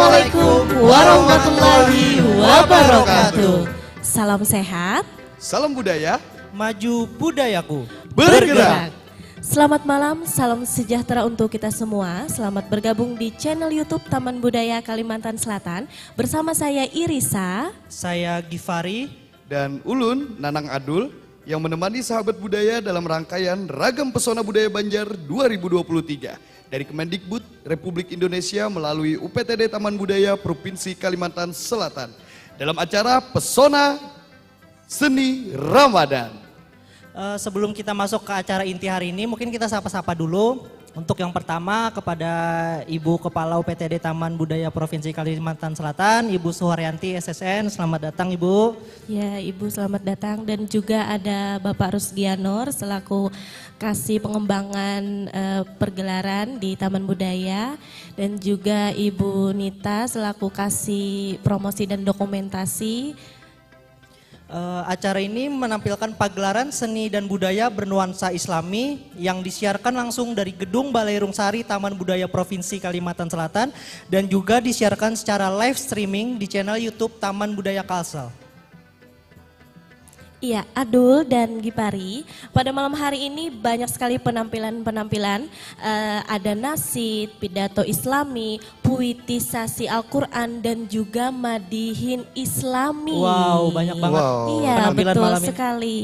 Assalamualaikum warahmatullahi wabarakatuh. Salam sehat, salam budaya, maju budayaku, bergerak. Selamat malam, salam sejahtera untuk kita semua. Selamat bergabung di channel YouTube Taman Budaya Kalimantan Selatan. Bersama saya Irisa, saya Gifari, dan Ulun Nanang Adul yang menemani sahabat budaya dalam rangkaian Ragam Pesona Budaya Banjar 2023 dari Kemendikbud Republik Indonesia melalui UPTD Taman Budaya Provinsi Kalimantan Selatan dalam acara Pesona Seni Ramadan. Sebelum kita masuk ke acara inti hari ini, mungkin kita sapa-sapa dulu. Untuk yang pertama kepada Ibu Kepala UPTD Taman Budaya Provinsi Kalimantan Selatan, Ibu Suharyanti SSN, selamat datang Ibu. Ya Ibu selamat datang, dan juga ada Bapak Rusgianor selaku Kasih Pengembangan Pergelaran di Taman Budaya, dan juga Ibu Nita selaku Kasih Promosi dan Dokumentasi. Acara ini menampilkan pagelaran seni dan budaya bernuansa Islami yang disiarkan langsung dari Gedung Balai Rungsari Taman Budaya Provinsi Kalimantan Selatan dan juga disiarkan secara live streaming di channel YouTube Taman Budaya Kalsel. Iya, Adul dan Gipari, pada malam hari ini banyak sekali penampilan-penampilan, ada nasid, pidato islami, puitisasi Al-Quran, dan juga madihin islami. Wow, banyak banget. Iya, penampilan betul malam ini. sekali.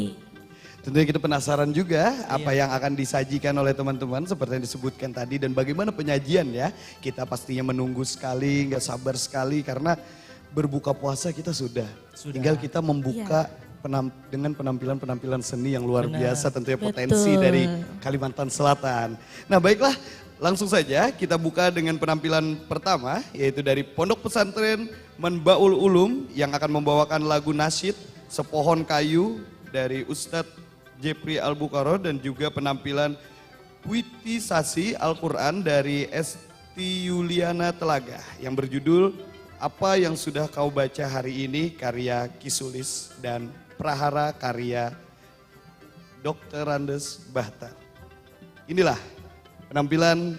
Tentunya kita penasaran juga apa yang akan disajikan oleh teman-teman seperti yang disebutkan tadi dan bagaimana penyajian ya. Kita pastinya menunggu sekali, nggak sabar sekali karena berbuka puasa kita sudah. Tinggal kita membuka dengan penampilan-penampilan seni yang luar biasa, tentunya potensi dari Kalimantan Selatan. Nah baiklah, langsung saja kita buka dengan penampilan pertama, yaitu dari Pondok Pesantren Manbaul Ulum yang akan membawakan lagu nasyid Sepohon Kayu dari Ustadz Jepri Al-Bukharo, dan juga penampilan puitisasi Al-Quran dari Esti Yuliana Telaga yang berjudul Apa Yang Sudah Kau Baca Hari Ini, karya Kisulis, dan Prahara karya Dr. Randes Bahtar. Inilah penampilan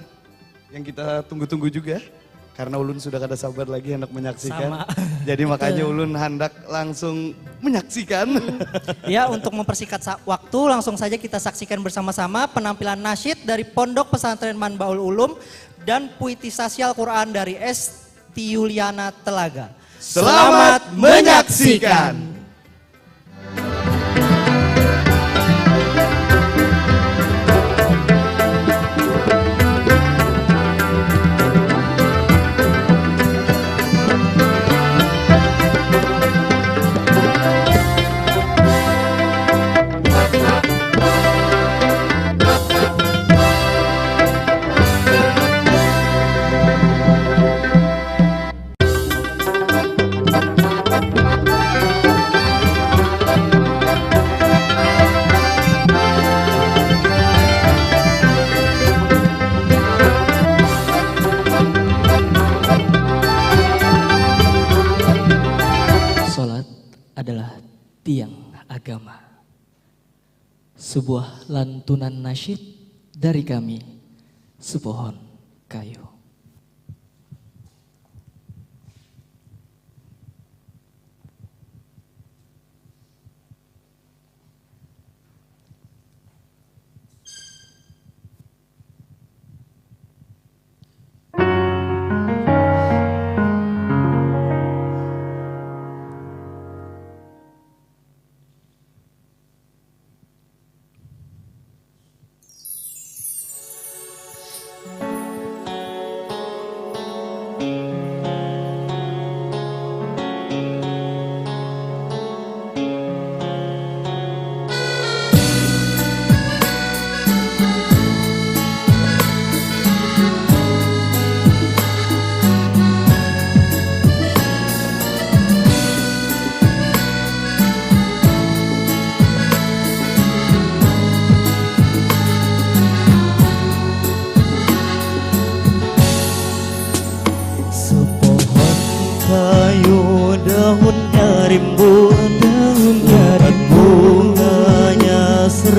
yang kita tunggu-tunggu juga karena Ulun sudah kada sabar lagi hendak menyaksikan. Sama. Jadi makanya Ulun hendak langsung menyaksikan. Ya, untuk mempersingkat waktu langsung saja kita saksikan bersama-sama penampilan nasyid dari Pondok Pesantren Manbaul Ulum dan puitisasi Al-Quran dari Esti Yuliana Telaga. Selamat menyaksikan. Sebuah lantunan nasyid dari kami, Sepohon Kayu.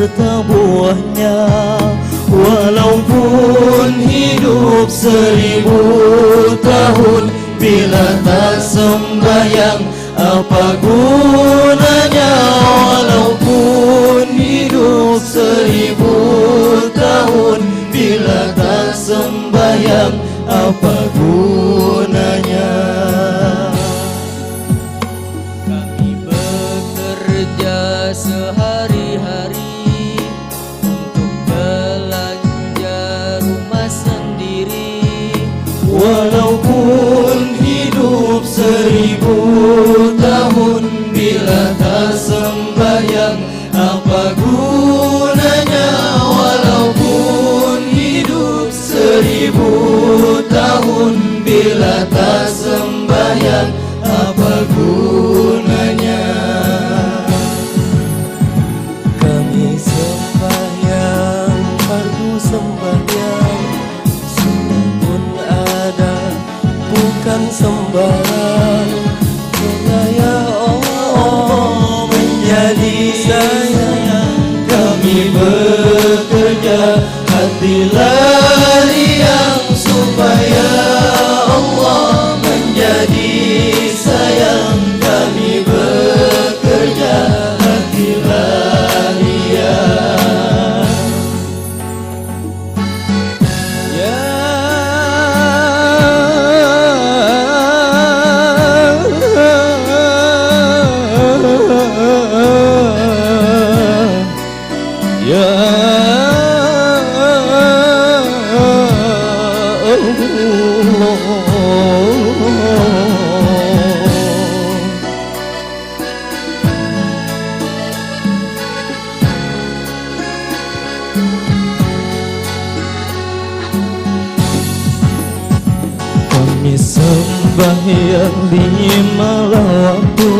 serta buahnya. Walaupun hidup 1000 tahun, sayang, apa gunanya walaupun hidup 1000 tahun, bila tak sembahyang apa gunanya. Kami bekerja sehari-hari untuk belanja rumah sendiri, walaupun hidup 1000 tahun, bila tak sembahyang apa gunanya walaupun hidup 1000 tahun, bila tak sembahyang apa gunanya. Kami sembahyang fardu sembahyang, sunnah pun ada bukan sembarang. Ya Allah menjadi sayang, kami bekerja hati lariang supaya Allah menjadi sayang. Kami bekerja hati lariang. Ya kami sembahyang 5 waktu,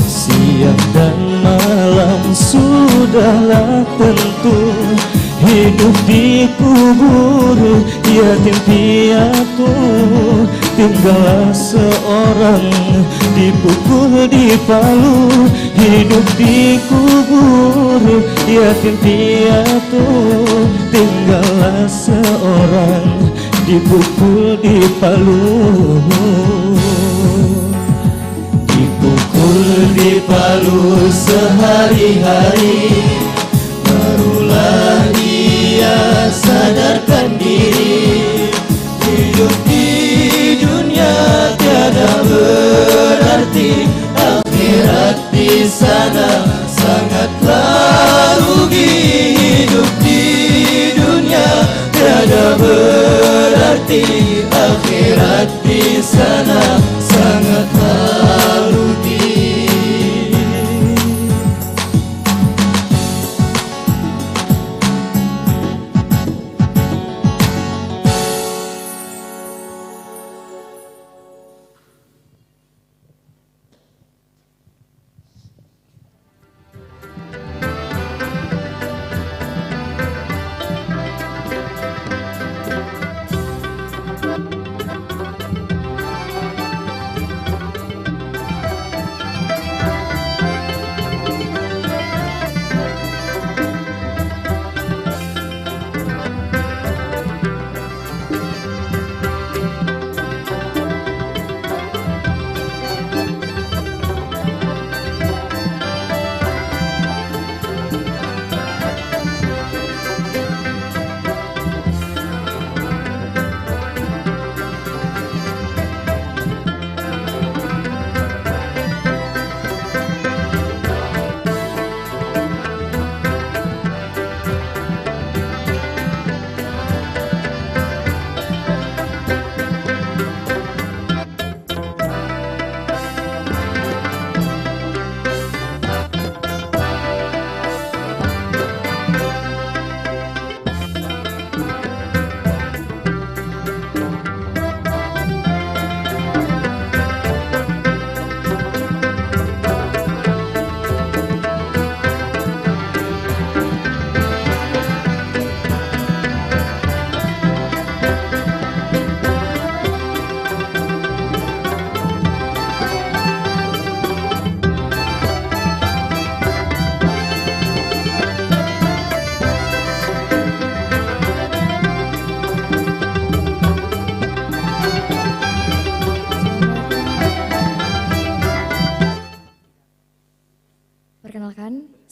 siang dan malam sudahlah tentu. Hidup di kubur yatim piatu, tinggal seorang dipukul di palu. Hidup di kubur yatim piatu, tinggal seorang dipukul di palu. Dipukul di palu sehari-hari, barulah dia sadarkan diri. Hidup di dunia tiada berarti, akhirat di sana sangatlah rugi. Hidup di dunia tiada berarti, akhirat di sana sangatlah rugi.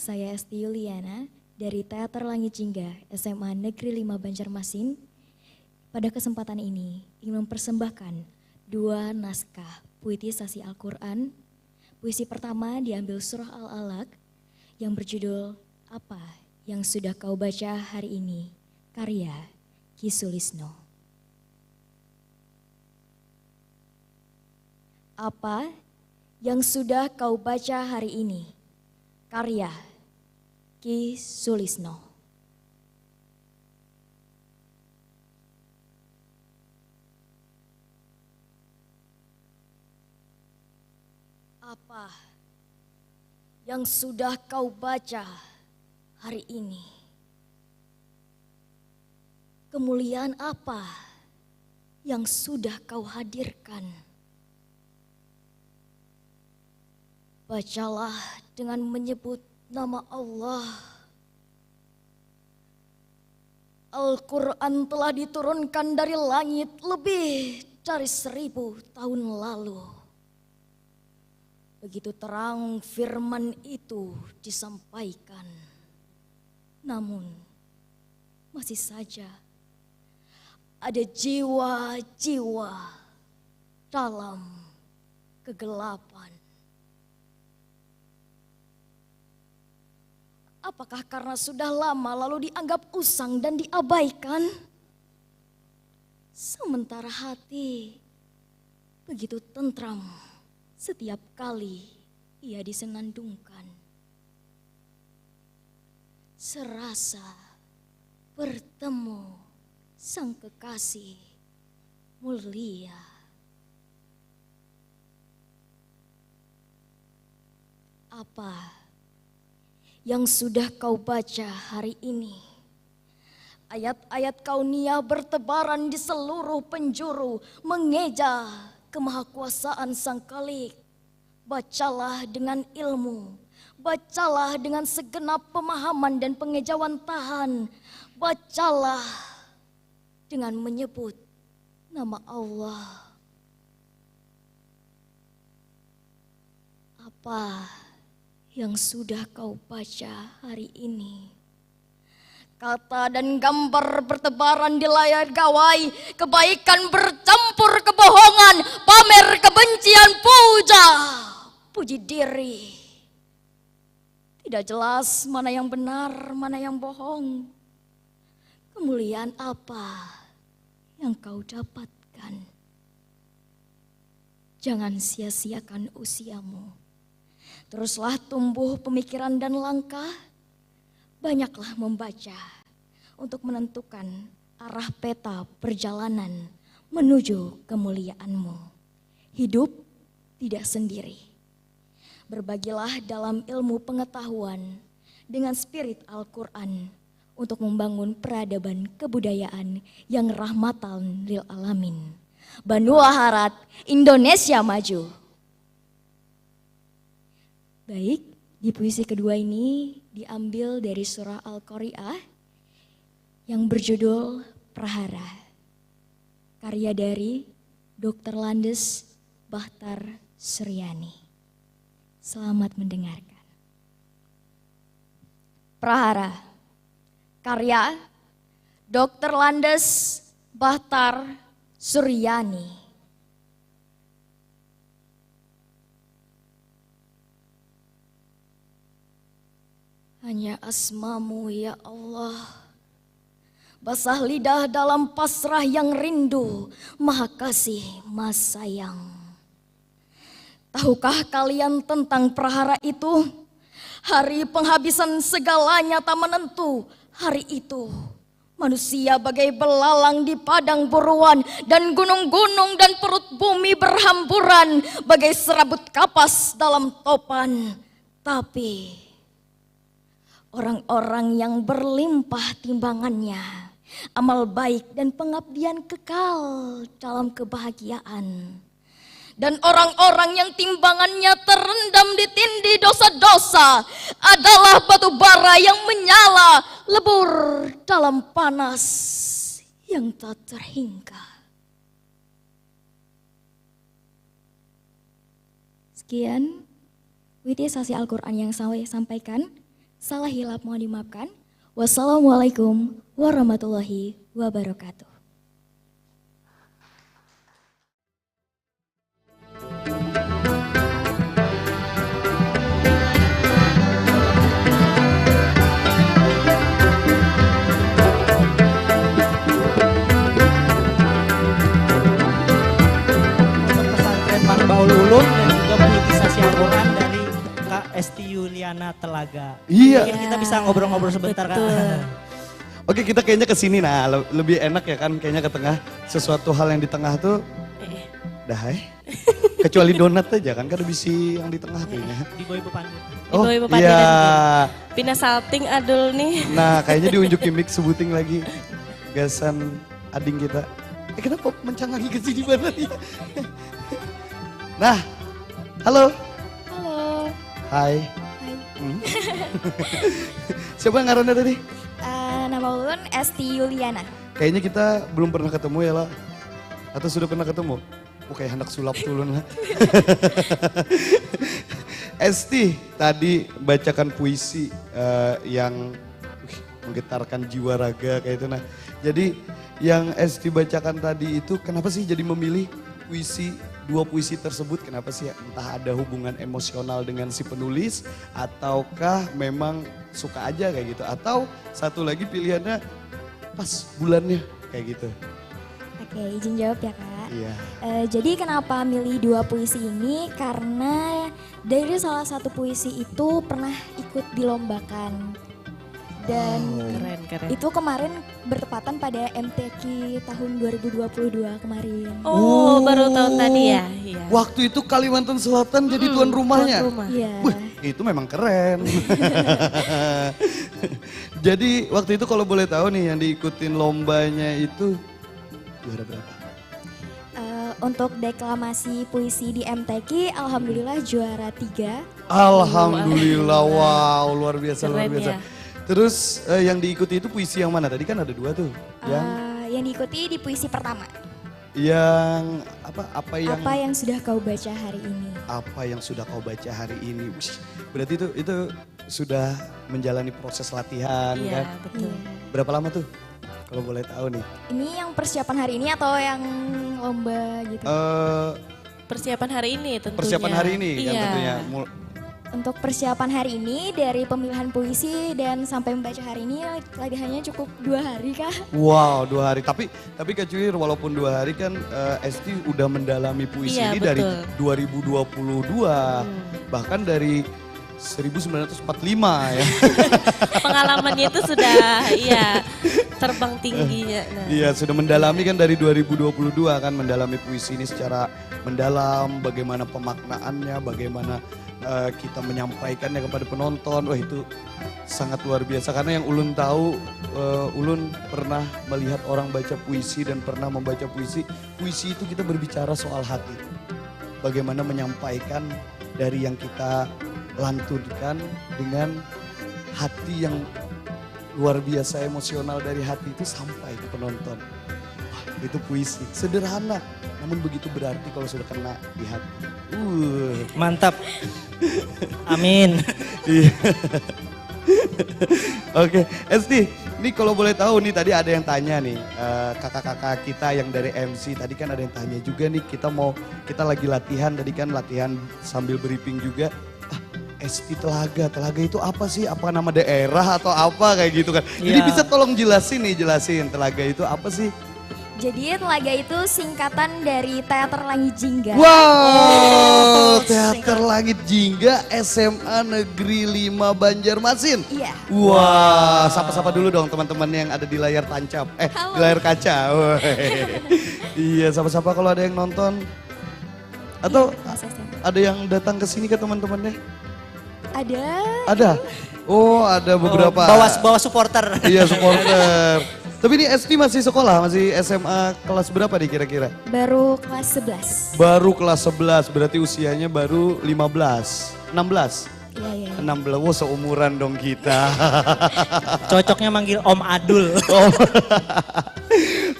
Saya Esti Yuliana dari Teater Langit Jingga SMA Negeri 5 Banjarmasin. Pada kesempatan ini ingin mempersembahkan 2 naskah puitisasi Al-Quran. Puisi pertama diambil surah Al-Alaq yang berjudul Apa yang sudah kau baca hari ini, karya Ki Sulisno. Apa yang sudah kau baca hari ini, karya Ki Sulisno. Apa yang sudah kau baca hari ini? Kemuliaan apa yang sudah kau hadirkan? Bacalah dengan menyebut nama Allah. Al-Quran telah diturunkan dari langit lebih dari 1000 tahun lalu. Begitu terang firman itu disampaikan. Namun masih saja ada jiwa-jiwa dalam kegelapan. Apakah karena sudah lama lalu dianggap usang dan diabaikan? Sementara hati begitu tentram setiap kali ia disenandungkan. Serasa bertemu sang kekasih mulia. Apa yang sudah kau baca hari ini? Ayat-ayat kaunia bertebaran di seluruh penjuru, mengeja kemahakuasaan Sang Khalik. Bacalah dengan ilmu, bacalah dengan segenap pemahaman dan pengejauhan tahan. Bacalah dengan menyebut nama Allah. Apa yang sudah kau baca hari ini? Kata dan gambar bertebaran di layar gawai, kebaikan bercampur kebohongan, pamer kebencian, puji diri. Tidak jelas mana yang benar, mana yang bohong. Kemuliaan apa yang kau dapatkan? Jangan sia-siakan usiamu. Teruslah tumbuh pemikiran dan langkah. Banyaklah membaca untuk menentukan arah peta perjalanan menuju kemuliaanmu. Hidup tidak sendiri. Berbagilah dalam ilmu pengetahuan dengan spirit Al-Quran untuk membangun peradaban kebudayaan yang rahmatan lil alamin. Banua Harat, Indonesia maju. Baik, di puisi kedua ini diambil dari surah Al-Qari'ah yang berjudul Prahara. Karya dari Dr. Landes Bahtar Suryani. Selamat mendengarkan. Prahara. Karya Dr. Landes Bahtar Suryani. Hanya asmamu ya Allah, basah lidah dalam pasrah yang rindu, maha kasih, maha sayang. Tahukah kalian tentang prahara itu? Hari penghabisan segalanya tak menentu. Hari itu manusia bagai belalang di padang buruan, dan gunung-gunung dan perut bumi berhamburan bagai serabut kapas dalam topan. Tapi orang-orang yang berlimpah timbangannya, amal baik dan pengabdian kekal dalam kebahagiaan. Dan orang-orang yang timbangannya terendam di tindih dosa-dosa adalah batu bara yang menyala lebur dalam panas yang tak terhingga. Sekian puitisasi Al-Quran yang saya sampaikan. Salah hilap mohon dimaafkan. Wassalamualaikum warahmatullahi wabarakatuh. Pondok Pesantren Manbaul Ulum dan juga politisasi Al-Quran dari Kak Esti Yuliana Telaga. Iya. Mungkin kita bisa ngobrol-ngobrol sebentar Kak. Betul. Oke, kita kayaknya ke sini lebih enak ya kan kayaknya ke tengah. Sesuatu hal yang di tengah tuh dah kecuali donat aja kan bisa yang di tengah tuh ya. Di Boy Pepandu. Di Boy Pepandu iya. dan Pina Salting Adul nih. Nah, kayaknya diunjukin mic sebuting lagi gasan ading kita. Kenapa mencangangi ke sini banget ya? Nah, halo. Halo. Hai. Hai. Siapa yang ngarannya tadi? Nama ulun Esti Yuliana. Kayaknya kita belum pernah ketemu ya lah. Atau sudah pernah ketemu? Oh kayak hendak sulap tulun lah. Esti tadi bacakan puisi yang menggetarkan jiwa raga kayak itu. Nah, jadi yang Esti bacakan tadi itu kenapa sih jadi memilih dua puisi tersebut? Kenapa sih? Entah ada hubungan emosional dengan si penulis ataukah memang suka aja kayak gitu? Atau satu lagi pilihannya pas bulannya kayak gitu? Oke, izin jawab ya Kak. Iya. Jadi kenapa milih dua puisi ini? Karena dari salah satu puisi itu pernah ikut dilombakan. Dan Keren. itu kemarin bertepatan pada MTQ tahun 2022 kemarin. Oh, baru tahu tadi ya. Iya. Waktu itu Kalimantan Selatan jadi tuan rumahnya. Tuan rumah. Iya. Wih, itu memang keren. Jadi waktu itu kalau boleh tahu nih yang diikutin lombanya itu juara berapa? Untuk deklamasi puisi di MTQ, alhamdulillah juara 3. Alhamdulillah, wow luar biasa luar Keren biasa. ya. Terus yang diikuti itu puisi yang mana? Tadi kan ada dua tuh. Yang diikuti di puisi pertama. Yang apa yang Apa yang sudah kau baca hari ini? apa yang sudah kau baca hari ini? Wih, berarti itu sudah menjalani proses latihan kan? Iya, betul. Iya. Berapa lama tuh? Kalau boleh tahu nih. Ini yang persiapan hari ini atau yang lomba gitu? Persiapan hari ini tentunya. Persiapan hari ini kan Iya. tentunya. Untuk persiapan hari ini dari pemilihan puisi dan sampai membaca hari ini latihannya cukup 2 hari Kak. Wow, 2 hari. Tapi Kak Cuir walaupun 2 hari kan Esti udah mendalami puisi Iya, ini dari betul. 2022. Bahkan dari 1945 ya. Pengalamannya itu sudah terbang tingginya. Nah. Iya, sudah mendalami kan dari 2022 kan mendalami puisi ini secara mendalam, bagaimana pemaknaannya, bagaimana kita menyampaikannya kepada penonton. Wah, itu sangat luar biasa karena yang Ulun tahu, Ulun pernah melihat orang baca puisi dan pernah membaca puisi. Puisi itu kita berbicara soal hati. Bagaimana menyampaikan dari yang kita lantunkan dengan hati yang luar biasa emosional dari hati itu sampai ke penonton. Wah, itu puisi. Sederhana, namun begitu berarti kalau sudah kena di hati. Mantap. Amin. Iya. Oke, Esti, ini kalau boleh tahu nih tadi ada yang tanya nih, kakak-kakak kita yang dari MC tadi kan ada yang tanya juga nih, kita lagi latihan tadi kan latihan sambil briefing juga. Esti Telaga itu apa sih? Apa nama daerah atau apa kayak gitu kan? Jadi Iya. bisa tolong jelasin Telaga itu apa sih? Jadi Telaga itu singkatan dari Teater Langit Jingga. Wow, Teater Langit Jingga SMA Negeri 5 Banjarmasin. Iya. Wah, sapa-sapa dulu dong teman-teman yang ada di layar tancap. Halo. Di layar kaca. Wah. Iya, sapa-sapa kalau ada yang nonton. Atau Mas Esti. ada yang datang ke sini ke teman-temannya? Ada. Ada? Oh, ada beberapa. Bawa supporter. Iya, supporter. Tapi ini Esti masih sekolah, masih SMA kelas berapa nih kira-kira? Baru kelas 11. Baru kelas 11, berarti usianya baru 15, 16? Iya. 16, wow seumuran dong kita. Cocoknya manggil Om Adul.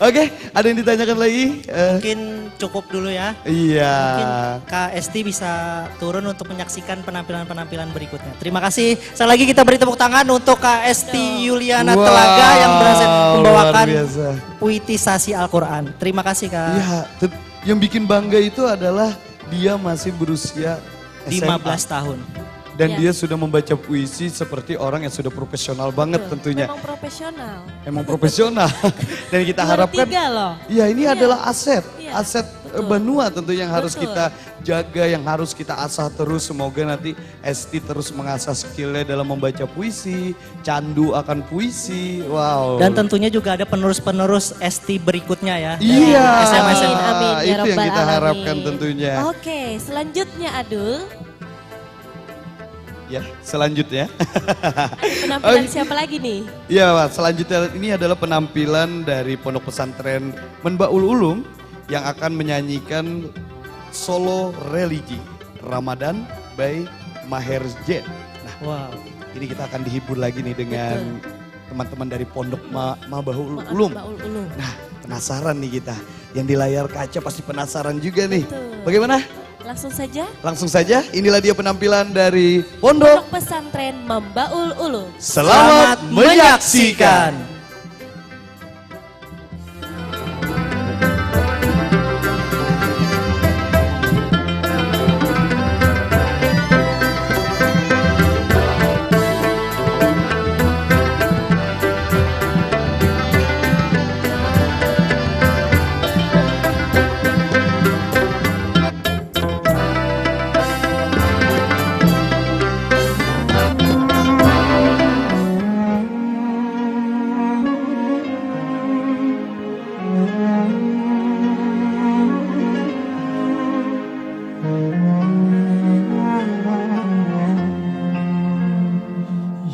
Oke, ada yang ditanyakan lagi? Mungkin cukup dulu ya. Iya. Mungkin Kak Esti bisa turun untuk menyaksikan penampilan-penampilan berikutnya. Terima kasih. Sekali lagi kita beri tepuk tangan untuk Kak Esti Yuliana Wow, Telaga yang berhasil membawakan luar biasa. puitisasi Al-Quran. Terima kasih Kak. Iya, yang bikin bangga itu adalah dia masih berusia SMA. 15 tahun. Dan Iya. dia sudah membaca puisi seperti orang yang sudah profesional banget tentunya. Memang profesional. Emang profesional. Dan kita harapkan, Tiga loh. ya ini adalah aset. Iya, Aset betul. Banua tentunya yang harus Betul. kita jaga, yang harus kita asah terus. Semoga nanti Esti terus mengasah skillnya dalam membaca puisi, candu akan puisi. Wow. Dan tentunya juga ada penerus-penerus Esti berikutnya ya. Iya, SMA. Amin, ya itu yang Rabbal kita Alamin. harapkan tentunya. Oke, selanjutnya Adul. Ya, selanjutnya. Penampilan siapa lagi nih? Ya, Pak, selanjutnya ini adalah penampilan dari Pondok Pesantren Menbaul Ulum yang akan menyanyikan solo religi Ramadan by Maher Jen. Nah, Wow. ini kita akan dihibur lagi nih dengan teman-teman dari Pondok Mabahul Maaf, Ulum. Mbak Ulum. Nah, penasaran nih kita. Yang di layar kaca pasti penasaran juga nih. Betul. Bagaimana? Langsung saja. Langsung saja, inilah dia penampilan dari Pondok. Pondok Pesantren Membaul Ulum. Selamat menyaksikan.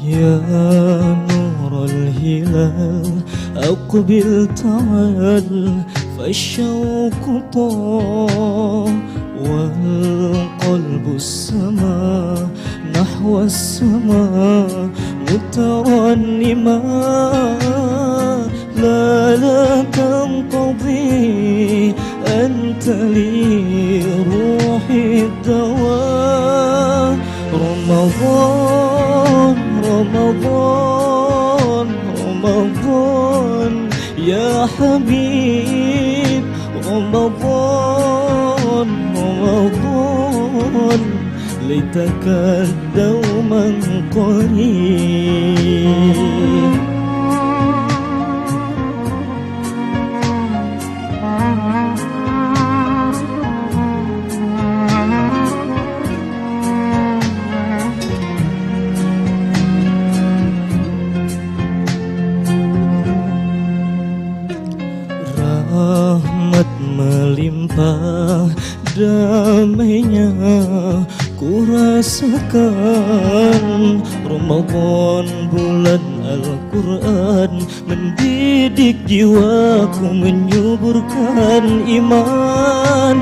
يا نور الهلال أقبل تعال فالشوق طال والقلب السما نحو السماء مترنما لا تنقضي أنت لي روحي الدواء رمضان رمضان رمضان يا حبيب رمضان رمضان ليتك دوما قريب rahmat melimpah damainya ku rasakan Ramadan bulan Al-Quran mendidik jiwaku menyuburkan iman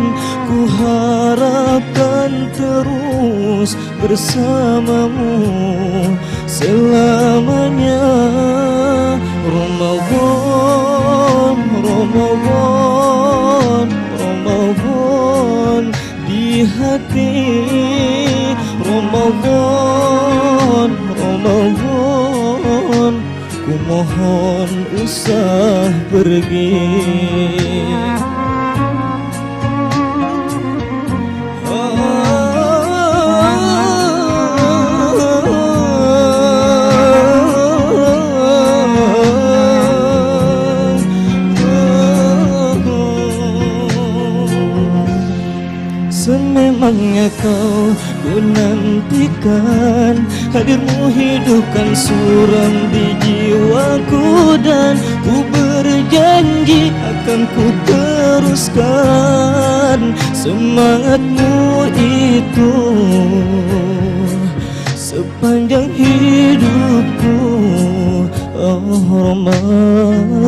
ku harapkan terus bersamamu selamanya Ramadan Ramadan Ramadan di hati Ramadan Ramadan ku mohon usah pergi Sememangnya kau ku nantikan hadirmu hidupkan suram di jiwaku dan ku berjanji akan ku teruskan semangatmu itu sepanjang hidupku oh Ramadan.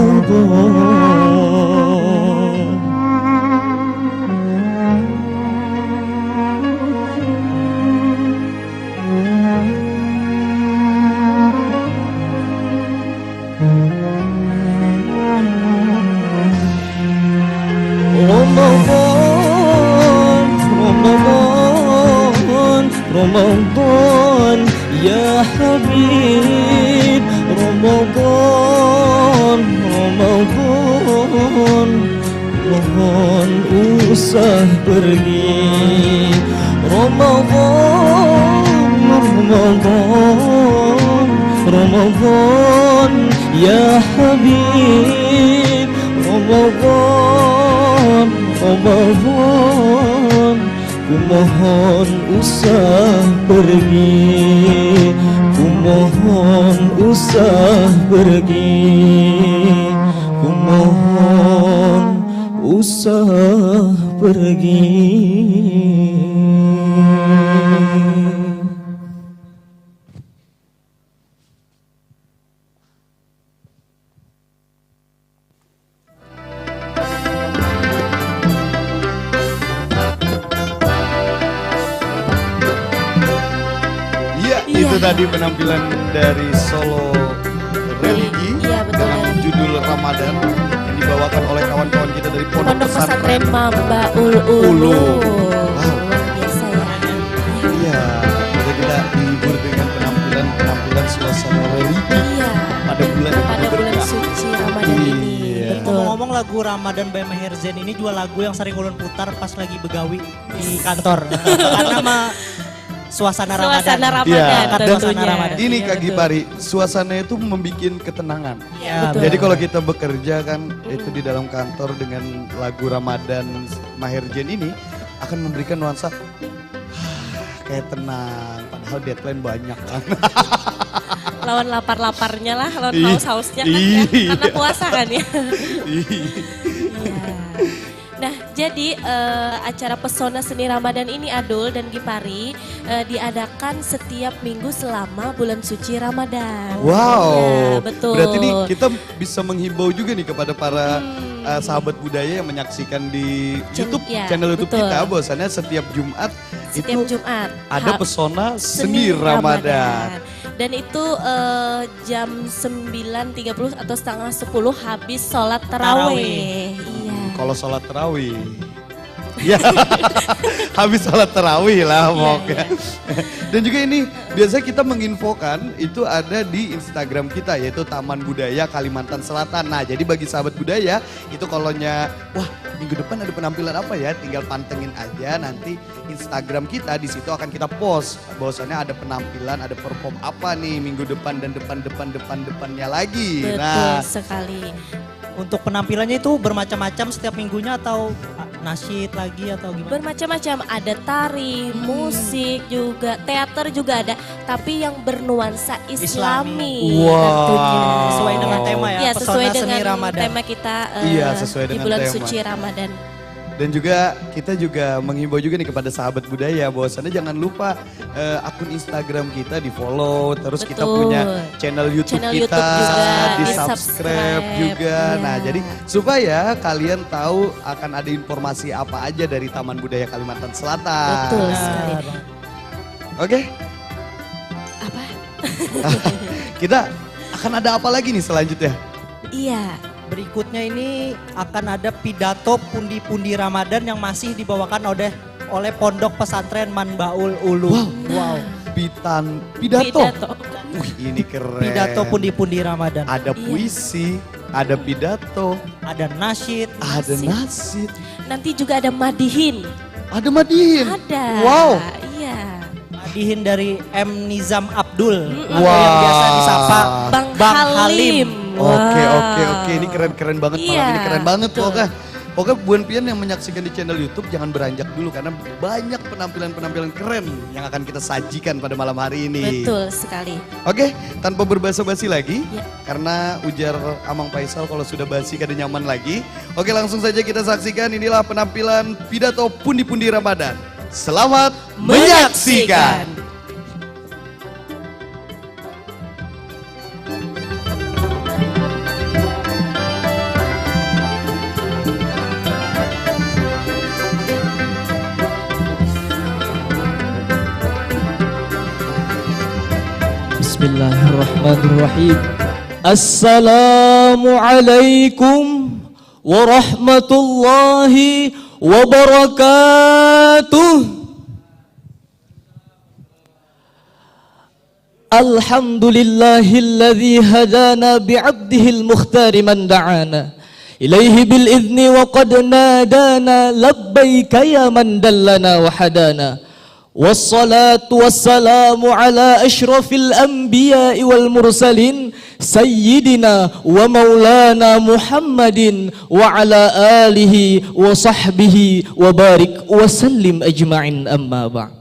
Ramadan Ramadan ya Habib, Ramadan, Ramadan, mohon usah pergi. Ramadan, Ramadan, Ramadan ya Habib, Ramadan, Ramadan, ku mohon usah pergi, ku mohon usah pergi, ku mohon usah pergi. Itu tadi penampilan dari Solo Religi Iya, betul, dengan dari- judul Ramadan yang dibawakan oleh kawan-kawan kita dari Pondok Pondok Pesantren Pesantren. Mambaul Ulu. Ulu. Luar biasa ya. Iya, jadi kita dihibur dengan penampilan suasana religi Iya. pada bulan Pada bulan suci Ramadan ini. Iya. Betul. Ngomong-ngomong lagu Ramadan by Maher Zain ini juga lagu yang sering ulun putar pas lagi begawi di kantor. Karena suasana Ramadan. Suasana Ramadan Iya. Dan tentunya. suasana Ramadan. Ini Iya, Kak betul. Gipari, suasana itu membuat ketenangan. Iya, Betul. Jadi kalau kita bekerja kan itu di dalam kantor dengan lagu Ramadan Maher Zain ini akan memberikan nuansa kayak tenang, padahal deadline banyak kan. Lawan lapar-laparnya lah, lawan Iya. haus-hausnya kan ya. Iya. Karena puasa kan ya. Iya. Nah, jadi acara Pesona Seni Ramadan ini Adul dan Gipari diadakan setiap minggu selama bulan suci Ramadan. Wow, Ya, betul. berarti nih kita bisa menghimbau juga nih kepada para sahabat budaya yang menyaksikan di YouTube, ya, channel YouTube betul. kita, bahwasannya setiap Jumat Setiap itu Jumat ada pesona seni Ramadan. Dan itu jam 9.30 atau setengah 10 habis sholat tarawih. Iya. Kalau sholat tarawih, ya habis sholat tarawih lah pokoknya. Dan juga ini biasanya kita menginfokan itu ada di Instagram kita yaitu Taman Budaya Kalimantan Selatan. Nah jadi bagi sahabat budaya itu kalonya wah minggu depan ada penampilan apa ya, tinggal pantengin aja nanti Instagram kita, di situ akan kita post bahwasannya ada penampilan, ada perform apa nih minggu depan dan depannya lagi. Betul Nah sekali. Untuk penampilannya itu bermacam-macam setiap minggunya atau nasyid lagi atau gimana? Bermacam-macam, ada tari, musik juga, teater juga ada, tapi yang bernuansa Islami. Wow. Tentunya. Sesuai dengan tema ya, Iya, sesuai Pesona Seni dengan Ramadan. tema kita Iya, sesuai di dengan bulan tema. suci Ramadan. Dan juga kita juga menghimbau juga nih kepada sahabat budaya bahwasannya jangan lupa akun Instagram kita di follow, terus kita Betul. punya channel YouTube Channel kita YouTube juga, di di subscribe subscribe. juga. Iya. Nah jadi supaya kalian tahu akan ada informasi apa aja dari Taman Budaya Kalimantan Selatan. Betul sekali. Oke, Apa? kita akan ada apa lagi nih selanjutnya? Iya. Berikutnya ini akan ada pidato pundi-pundi Ramadan yang masih dibawakan oleh Pondok Pesantren Manbaul Ulu. Wow. Pidato. Pidato. Wih ini keren. Pidato pundi-pundi Ramadan. Ada puisi, ada pidato, Ada nasyid. ada nasid. Nanti juga ada madihin. Ada Madihin. Ada. Wow. Iya. Madihin dari M. Nizam Abdul. Atau Wah. yang biasa disapa Bang Halim. Oke, Wow. oke. Ini keren-keren banget malam Iya, ini. Keren banget betul. pokoknya. Pokoknya buan pian yang menyaksikan di channel YouTube jangan beranjak dulu karena banyak penampilan-penampilan keren yang akan kita sajikan pada malam hari ini. Betul sekali. Oke, tanpa berbasa-basi lagi, Ya. karena ujar Amang Faisal kalau sudah basi kada nyaman lagi. Oke, langsung saja kita saksikan inilah penampilan pidato pundi-pundi Ramadan. Selamat menyaksikan. Bismillahirrahmanirrahim. Assalamualaikum warahmatullahi wabarakatuh. Alhamdulillahilladzi hadana bi'abdihil mukhtari man da'ana ilaihi bil idzni wa qad nadana labbaika ya man dallana wa hadana. Wassalatu wassalamu ala asyrafil anbiya'i wal mursalin sayyidina wa maulana Muhammadin wa ala alihi wa sahbihi wa barik wa sallim ajma'in, amma ba'd.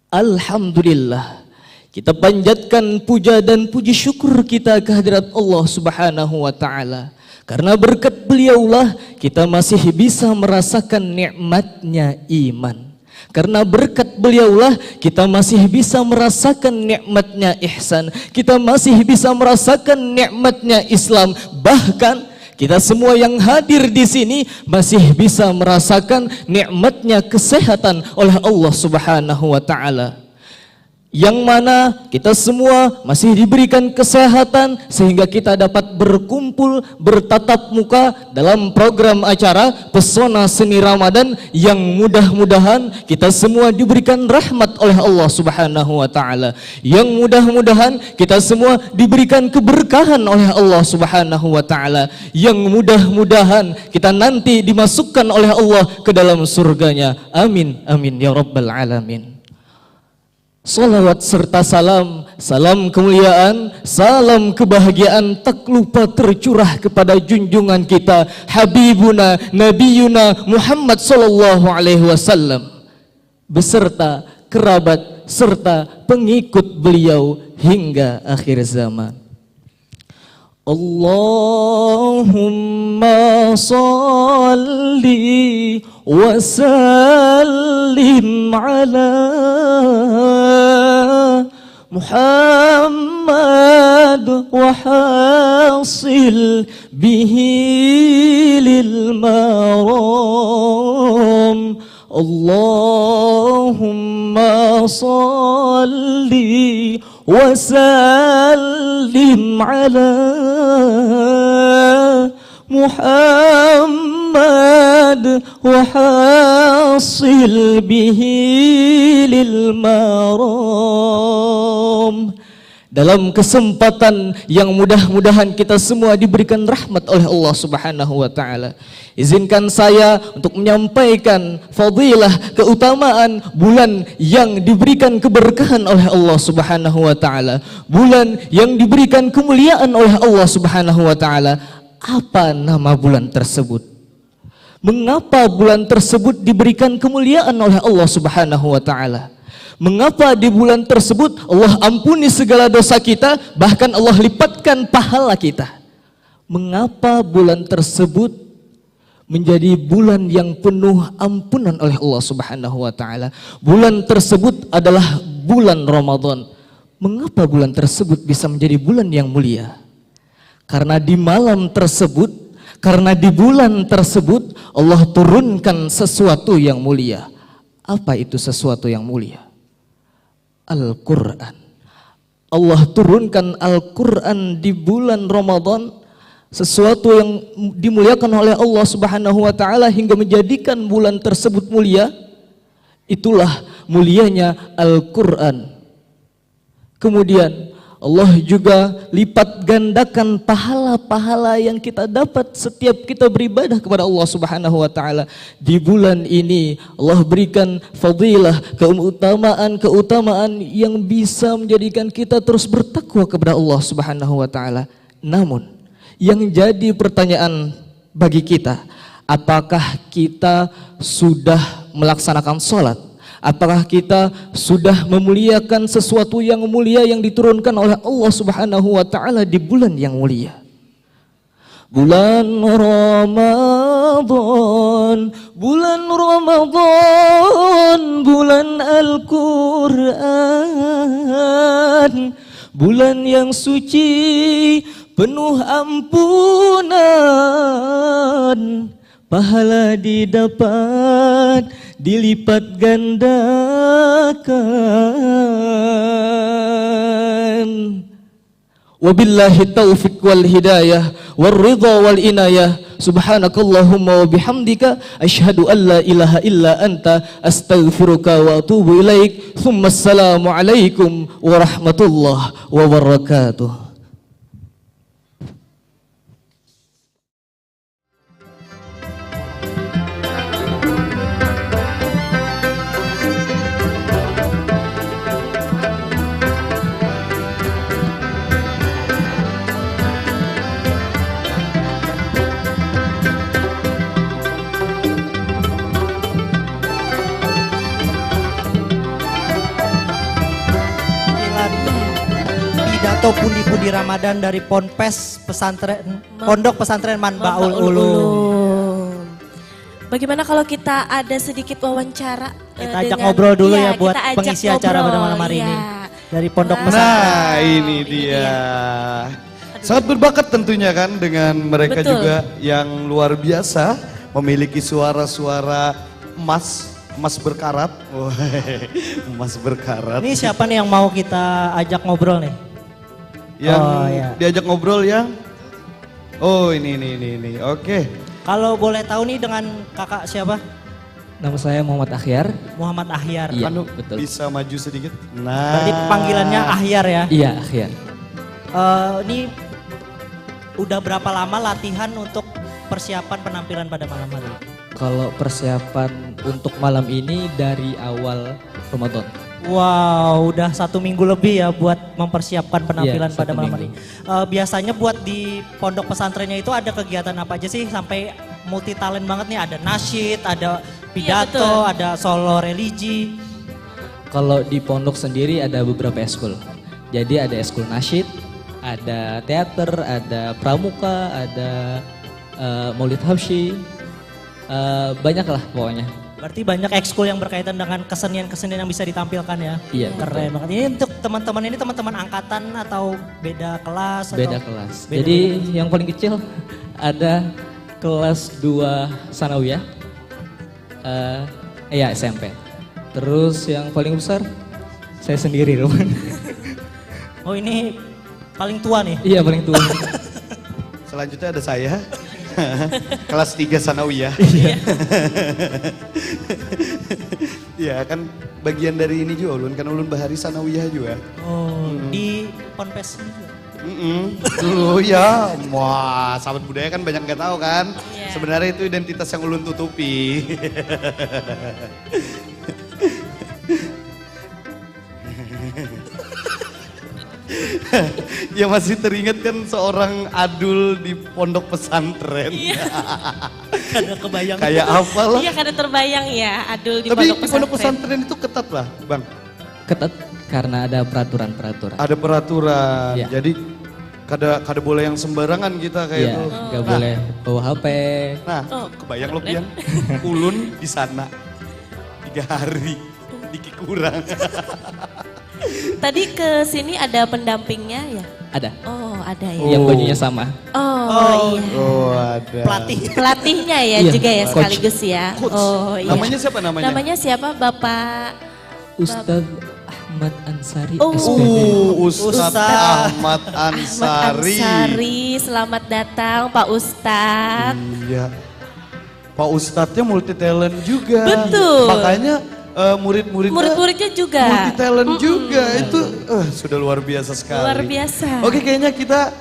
Alhamdulillah, kita panjatkan puja dan puji syukur kita kehadirat Allah Subhanahu wa taala. Karena berkat beliaulah kita masih bisa merasakan nikmatnya iman. Karena berkat beliaulah kita masih bisa merasakan nikmatnya ihsan. Kita masih bisa merasakan nikmatnya Islam. Bahkan kita semua yang hadir di sini masih bisa merasakan nikmatnya kesehatan oleh Allah Subhanahu wa taala. Yang mana kita semua masih diberikan kesehatan sehingga kita dapat berkumpul, bertatap muka dalam program acara Pesona Seni Ramadan yang mudah-mudahan kita semua diberikan rahmat oleh Allah Subhanahu wa taala. Yang mudah-mudahan kita semua diberikan keberkahan oleh Allah Subhanahu wa taala. Yang mudah-mudahan kita nanti dimasukkan oleh Allah ke dalam surganya. Amin amin ya rabbal alamin. Salawat serta salam, salam kemuliaan, salam kebahagiaan tak lupa tercurah kepada junjungan kita Habibuna Nabiyuna Muhammad sallallahu alaihi wasallam beserta kerabat serta pengikut beliau hingga akhir zaman. Allahumma salli wa sallim ala Muhammad wa hasil bihi lil maram. Allahumma salli wa sallim ala Muhammad wa hasil bihi lil maram. Dalam kesempatan yang mudah-mudahan kita semua diberikan rahmat oleh Allah Subhanahu wa taala, izinkan saya untuk menyampaikan fadilah keutamaan bulan yang diberikan keberkahan oleh Allah Subhanahu wa taala, bulan yang diberikan kemuliaan oleh Allah Subhanahu wa taala. Apa nama bulan tersebut? Mengapa bulan tersebut diberikan kemuliaan oleh Allah Subhanahu wa taala? Mengapa di bulan tersebut Allah ampuni segala dosa kita, bahkan Allah lipatkan pahala kita? Mengapa bulan tersebut menjadi bulan yang penuh ampunan oleh Allah Subhanahu wa taala? Bulan tersebut adalah bulan Ramadan. Mengapa bulan tersebut bisa menjadi bulan yang mulia? Karena di malam tersebut, karena di bulan tersebut Allah turunkan sesuatu yang mulia. Apa itu sesuatu yang mulia? Al-Quran. Allah turunkan Al-Quran di bulan Ramadan, sesuatu yang dimuliakan oleh Allah Subhanahu wa taala hingga menjadikan bulan tersebut mulia. Itulah mulianya Al-Quran. Kemudian Allah juga lipat gandakan pahala-pahala yang kita dapat setiap kita beribadah kepada Allah Subhanahu wa taala. Di bulan ini Allah berikan fadilah, keutamaan yang bisa menjadikan kita terus bertakwa kepada Allah Subhanahu wa taala. Namun yang jadi pertanyaan bagi kita, apakah kita sudah melaksanakan sholat? Apakah kita sudah memuliakan sesuatu yang mulia yang diturunkan oleh Allah Subhanahu wa taala di bulan yang mulia? Bulan Ramadan, bulan Ramadan, bulan Al-Quran, bulan yang suci, penuh ampunan, pahala didapat, dilipat gandakan. Wabillahi taufiq wal hidayah wal ridha wal inayah. Subhanakallahumma wa bihamdika asyhadu an la ilaha illa anta astaghfiruka wa atubu ilaik. Assalamu alaikum warahmatullahi wabarakatuh. Pidato pundi-pundi Ramadan dari Pondok Pesantren Manbaul Ulum. Bagaimana kalau kita ada sedikit wawancara? Kita ajak ngobrol dulu ya buat kita ajak pengisi acara pada malam hari ini. Dari Pondok Pesantren. Nah ini dia. Sangat berbakat tentunya kan dengan mereka Betul. juga yang luar biasa. Memiliki suara-suara emas berkarat. Emas berkarat. Ini siapa nih yang mau kita ajak ngobrol nih? Yang iya. diajak ngobrol ya. Oh ini. Oke. Kalau boleh tahu nih dengan kakak siapa? Nama saya Muhammad Akhyar. Muhammad Akhyar. Iya, Anu, betul. bisa maju sedikit. Nah. Berarti panggilannya Akhyar ya? Iya, Akhyar. Ini udah berapa lama latihan untuk persiapan penampilan pada malam hari? Kalau persiapan untuk malam ini dari awal Ramadan. Wow, udah 1 minggu lebih ya buat mempersiapkan penampilan Iya, pada 1 malam hari. minggu. Biasanya buat di pondok pesantrennya itu ada kegiatan apa aja sih sampai multi talent banget nih? Ada nasyid, ada pidato, betul. ada solo religi. Kalau di pondok sendiri ada beberapa eskul. Jadi ada eskul nasyid, ada teater, ada pramuka, ada maulid habsyi. Banyak lah pokoknya. Berarti banyak ekskul yang berkaitan dengan kesenian-kesenian yang bisa ditampilkan ya? Iya, Keren banget. Ini untuk teman-teman ini teman-teman angkatan atau beda kelas? Beda atau? kelas. Beda Jadi yang paling kecil ada kelas 2 sanawiyah. Iya SMP. Terus yang paling besar saya sendiri Roman. Oh ini paling tua nih? Iya paling tua. Selanjutnya ada saya. Kelas 3 sanawiyah. Iya kan bagian dari ini juga Ulun, kan Ulun Bahari sanawiyah juga. Oh, di Ponpes juga. Dulu ya, wah sahabat budaya kan banyak nggak tahu kan. Iya. Sebenarnya itu identitas yang Ulun tutupi. Ya masih teringat kan seorang adul di pondok pesantren. Karena kebayang. Kayak apa lah. Iya karena terbayang ya Adul di Tapi pondok di pondok pesantren. pesantren itu ketat lah Bang. Ketat karena ada peraturan-peraturan. Ada peraturan, Iya. jadi kada boleh yang sembarangan kita kayak Iya, itu. nggak boleh bawa HP. Nah, Oh, kebayang lo Pian, Ulun di sana 3 hari, dikit kurang. Tadi ke sini ada pendampingnya ya? Ada. Oh ada ya. Yang bajunya sama. Oh, iya. Oh ada. Pelatih. Pelatihnya ya Iya, juga ya coach. sekaligus ya. Coach. Oh iya. Namanya siapa namanya? Namanya siapa Bapak? Ustadz Ahmad Ansari Oh. SPD. Ustadz Ahmad Ansari. Ansari, selamat datang Pak Ustadz. Iya. Pak Ustadznya multi talent juga. Betul. Makanya murid-muridnya Murid-muridnya juga. multi talent juga. Itu sudah luar biasa sekali. Luar biasa. Oke, kayaknya kita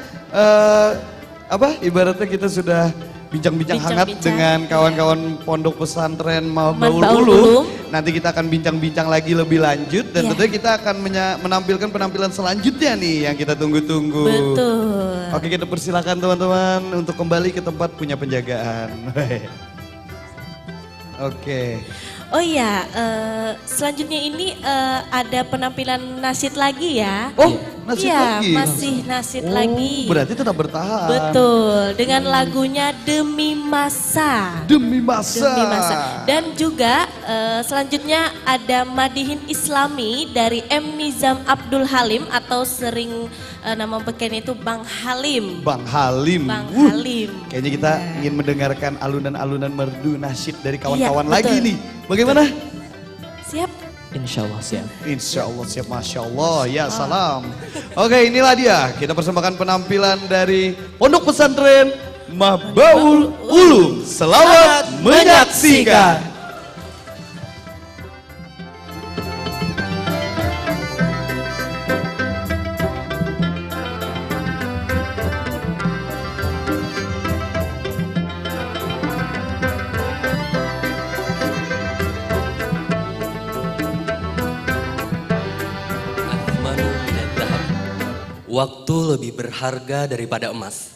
ibaratnya kita sudah bincang-bincang hangat Bincang-bincang. dengan kawan-kawan pondok pesantren Manbaul Manbaul Ulum. Ulum. Nanti kita akan bincang-bincang lagi lebih lanjut dan Iya. tentunya kita akan menampilkan penampilan selanjutnya nih yang kita tunggu-tunggu. Betul. Oke, kita persilakan teman-teman untuk kembali ke tempat punya penjagaan. Oke. Oh iya, selanjutnya ini ada penampilan nasyid lagi ya. Oh, nasyid Iya, lagi? masih nasyid Oh, lagi. berarti tetap bertahan. Betul, dengan lagunya Demi Masa. Demi masa. Demi Masa. Dan juga selanjutnya ada Madihin Islami dari M. Nizam Abdul Halim atau sering nama pekennya itu Bang Halim. Bang Halim. Bang Wuh, Halim. Kayaknya kita ingin mendengarkan alunan-alunan merdu nasyid dari kawan-kawan Iya, lagi betul. nih. Bagaimana? Siap? Insya Allah siap. Insya Allah siap, Masya Allah, ya salam. Oke, inilah dia, kita persembahkan penampilan dari Pondok Pesantren Mabbaul Ulum. Selamat menyaksikan. Waktu lebih berharga daripada emas.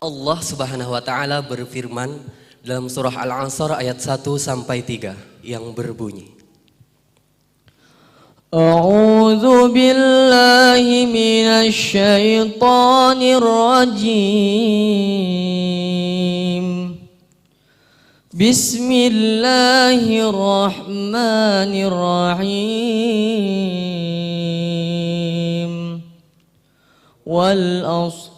Allah Subhanahu wa taala berfirman dalam surah Al-Asr ayat 1 sampai 3 yang berbunyi, A'udzu billahi minasy syaithanir rajim. Bismillahirrahmanirrahim. Wal asr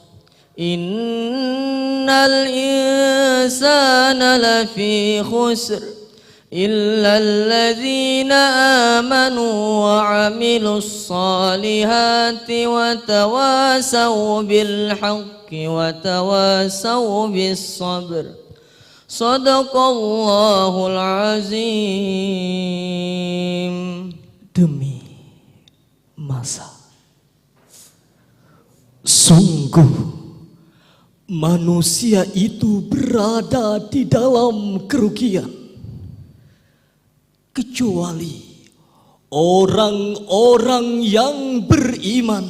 innal insana lafi khusr illa alladhina amanu wa amilus salihati wa tawasaw bil haqqi wa tawasaw bis sabr. Shadaqallahul azim. Demi masa, sungguh manusia itu berada di dalam kerugian, kecuali orang-orang yang beriman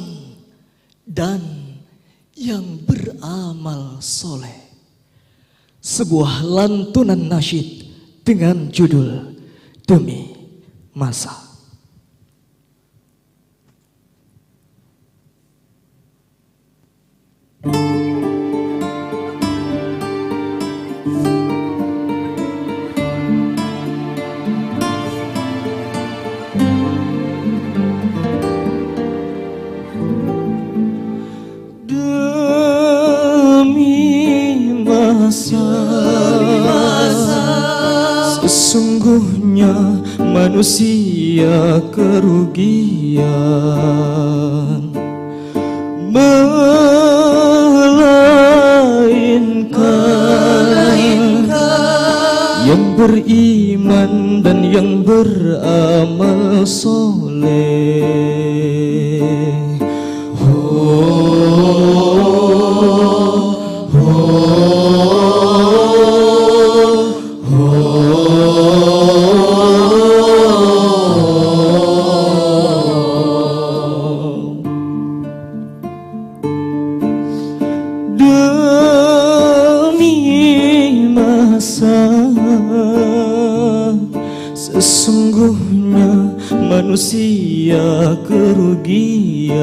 dan yang beramal soleh. Sebuah lantunan nasyid dengan judul Demi Masa. Sesungguhnya manusia kerugian, melainkan yang beriman dan yang beramal soleh. Sesungguhnya manusia kerugian,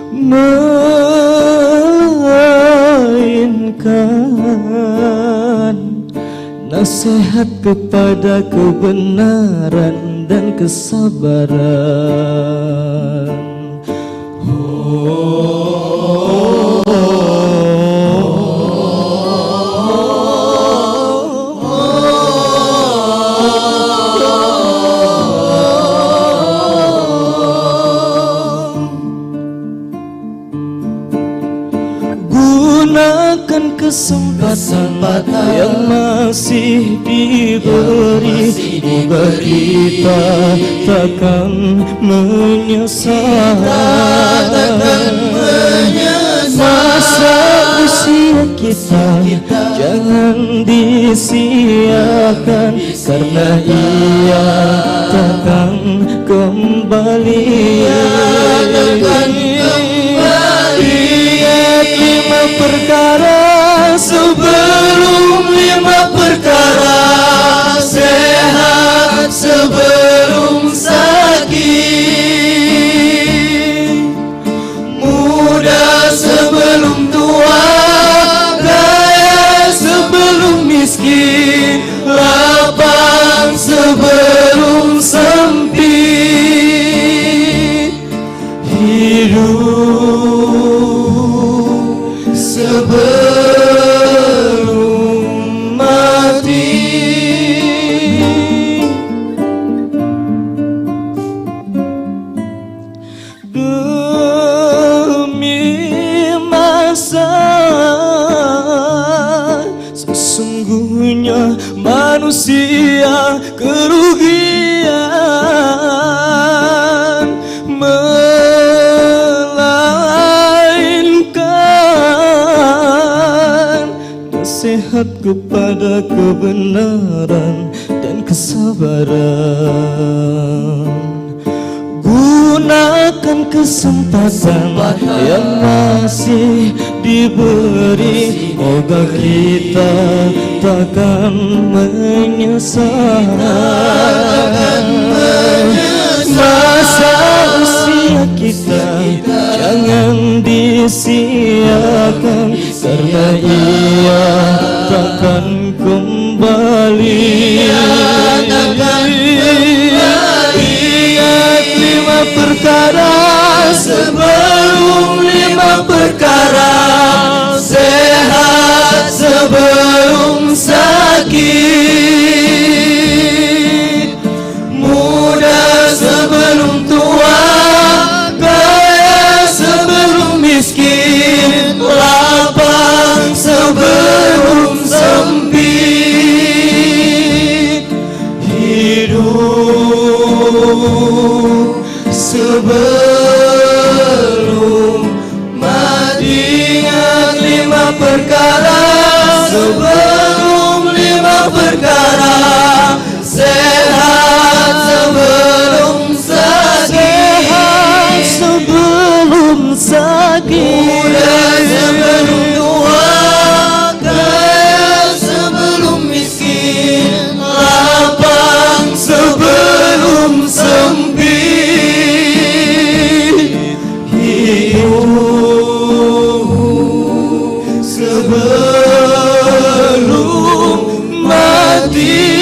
melainkan nasihat kepada kebenaran dan kesabaran. Gunakan kesempatan yang masih diberi, semoga kita takkan menyesal. Masa usia kita jangan disia-siakan, karena ia takkan kembali. Lima perkara sebelum lima perkara, sehat sebelum sakit, muda sebelum tua, kaya sebelum miskin, lapang sebelum sempit. kebenaran dan kesabaran. Gunakan kesempatan yang masih diberi, semoga kita takkan menyesal. Masa usia kita jangan disia-siakan, karena ia takkan kembali. Ingat 5 perkara sebelum 5 perkara, sehat sebelum sakit, muda sebelum tua, kaya sebelum miskin, lapang sebelum sempit, hidup sebelum mati. Ingat 5 perkara sebelum 5 perkara, sehat sebelum sakit, sebelum sakit, muda sebelum tua, kaya sebelum miskin, lapang sebelum sempit, hidup sebelum mati.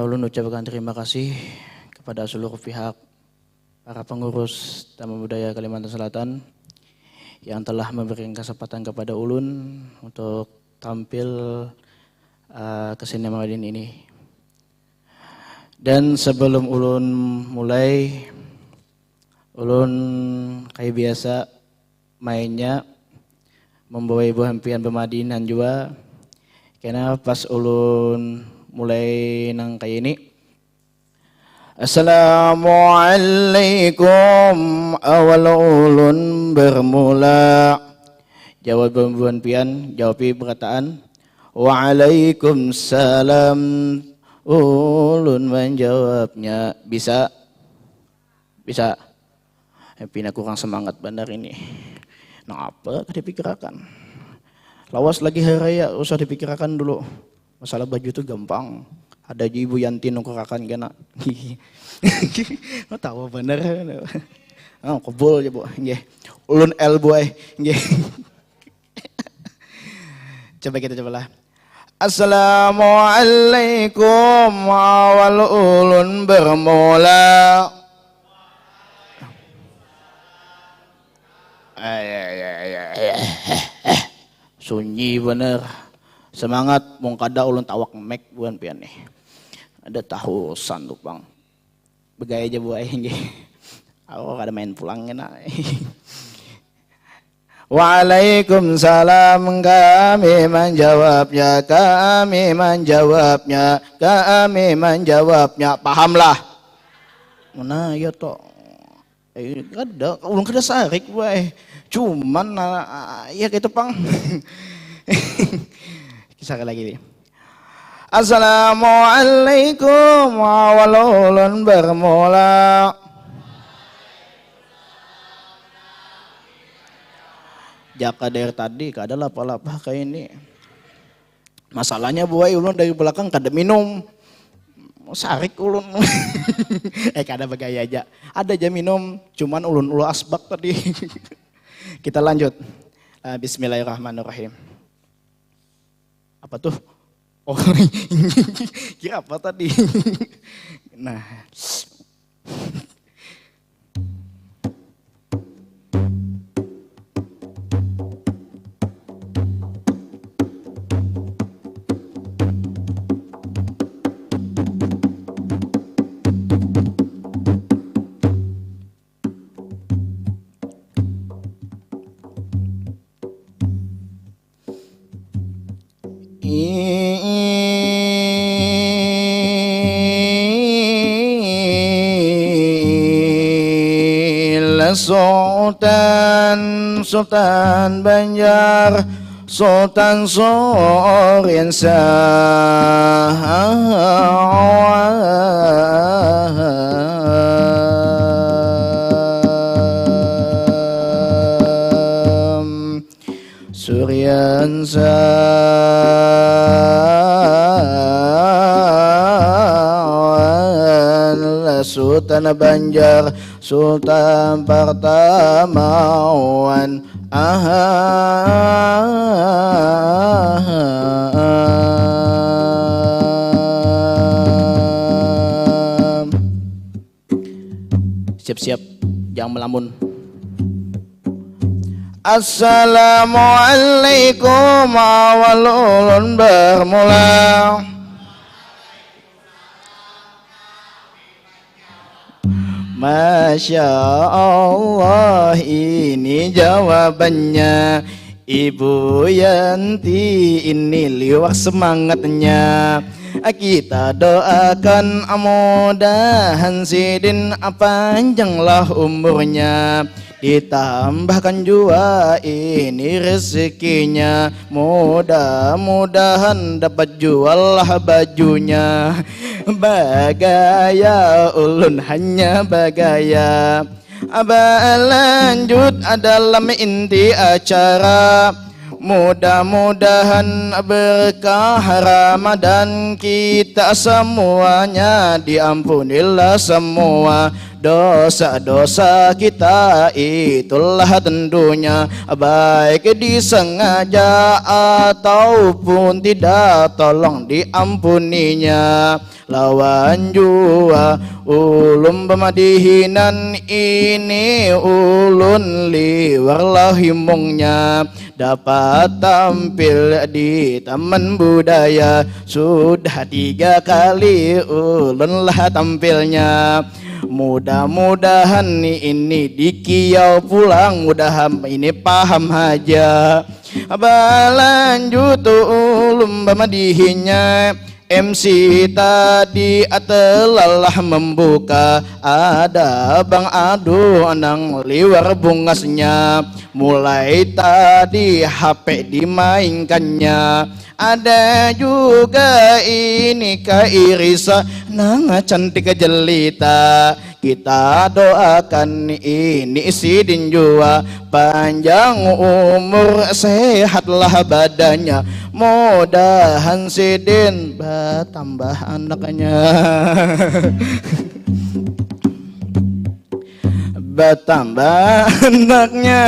Ulun ucapkan terima kasih kepada seluruh pihak, para pengurus Taman Budaya Kalimantan Selatan yang telah memberikan kesempatan kepada Ulun untuk tampil kesenian Ramadan ini. Dan sebelum Ulun mulai, Ulun kayak biasa mainnya membawa ibu hampian Pemadinhan juga, karena pas Ulun mulai nang kayak ini. Assalamualaikum, awal ulun bermula. Jawab pembuan pian, jawabi perkataan. Waalaikumsalam, ulun menjawabnya. Bisa? Bisa? Pina kurang semangat bandar ini. Nah apa dipikirkan? Lawas lagi hari raya, usah dipikirkan dulu. Masalah baju itu gampang. Ada Ibu Yanti nongkorakan kena. Lo tahu bener. Oh, kebul aja bu. Nggih. Ulun elbow nggih. Coba kita cobalah. Assalamualaikum, awal ulun bermula. Sunyi bener. Semangat, mau kada ulun tawak mek bukan pian nih. Ada tahu sanduk bang. Begaya aja buai nggih. Aku kada main pulang enak. Waalaikumsalam, kami menjawabnya, kami menjawabnya, kami menjawabnya. Pahamlah. Mana ya toh? Kada, ulun kada sarik buai. Cuman ya gitu pang. Kisah lagi nih. Assalamualaikum warahmatullahi bermula. Jaka dari tadi kada lapa-lapa kayak ini. Masalahnya buai ulun dari belakang kada minum. Sarik ulun. Kada bagaya aja. Ada aja minum, cuman ulun ulu asbak tadi. Kita lanjut. Bismillahirrahmanirrahim. Apa tuh? Oh, kira apa tadi? Nah. Sultan Banjar, Sultan Soriensa, Suriansa, Sultan Banjar, Sultan Pertamawan, siap-siap, jangan melamun. Assalamualaikum warahmatullahi bermula. Masya Allah, ini jawabannya. Ibu Yanti ini liwah semangatnya. Kita doakan mudahan Sidin panjanglah umurnya, ditambahkan juga ini rezekinya. Mudah-mudahan dapat jual lah bajunya. Bagaya ulun hanya bagaya. Lanjut dalam inti acara. Mudah-mudahan berkah Ramadan kita semuanya, diampunilah semua dosa-dosa kita, itulah tentunya, baik disengaja ataupun tidak, tolong diampuninya. Lawan jua ulun pemadihinan ini, ulun liwar lahimungnya, dapat tampil di Taman Budaya. Sudah 3 kali ulun lah tampilnya. Mudah-mudahan ini dikiau pulang, mudah ini paham aja. Lanjut ulun pemadihinya. MC tadi telah membuka, ada Bang Adu nang liwar bungasnya. Mulai tadi HP dimainkannya. Ada juga ini Kak Irisa nang cantik jelita. Kita doakan ini Sidin jua panjang umur, sehatlah badannya. Mudahan Sidin bertambah anaknya. Bertambah anaknya.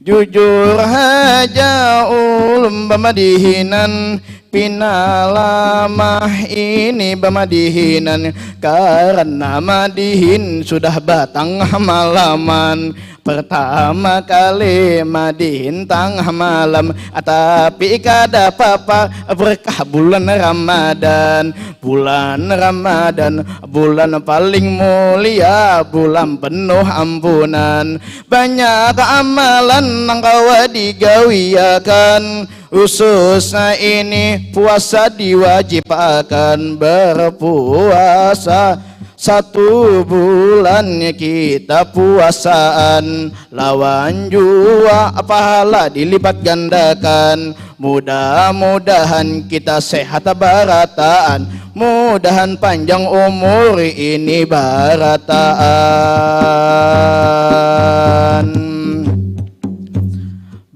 Jujur aja ulun pemadihinan, Pinalamah ini bermadihinan karena madihin sudah batang malaman. Pertama kali madihin tengah malam, tapi kada apa-apa berkah bulan Ramadan. Bulan Ramadan, bulan paling mulia, bulan penuh ampunan. Banyak amalan engkau digawiakan, khususnya ini puasa diwajibkan. Berpuasa 1 bulan kita puasaan, lawan jua pahala dilipat gandakan. Mudah-mudahan kita sehat barataan, mudahan panjang umur ini barataan.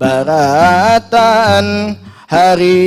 Barataan hari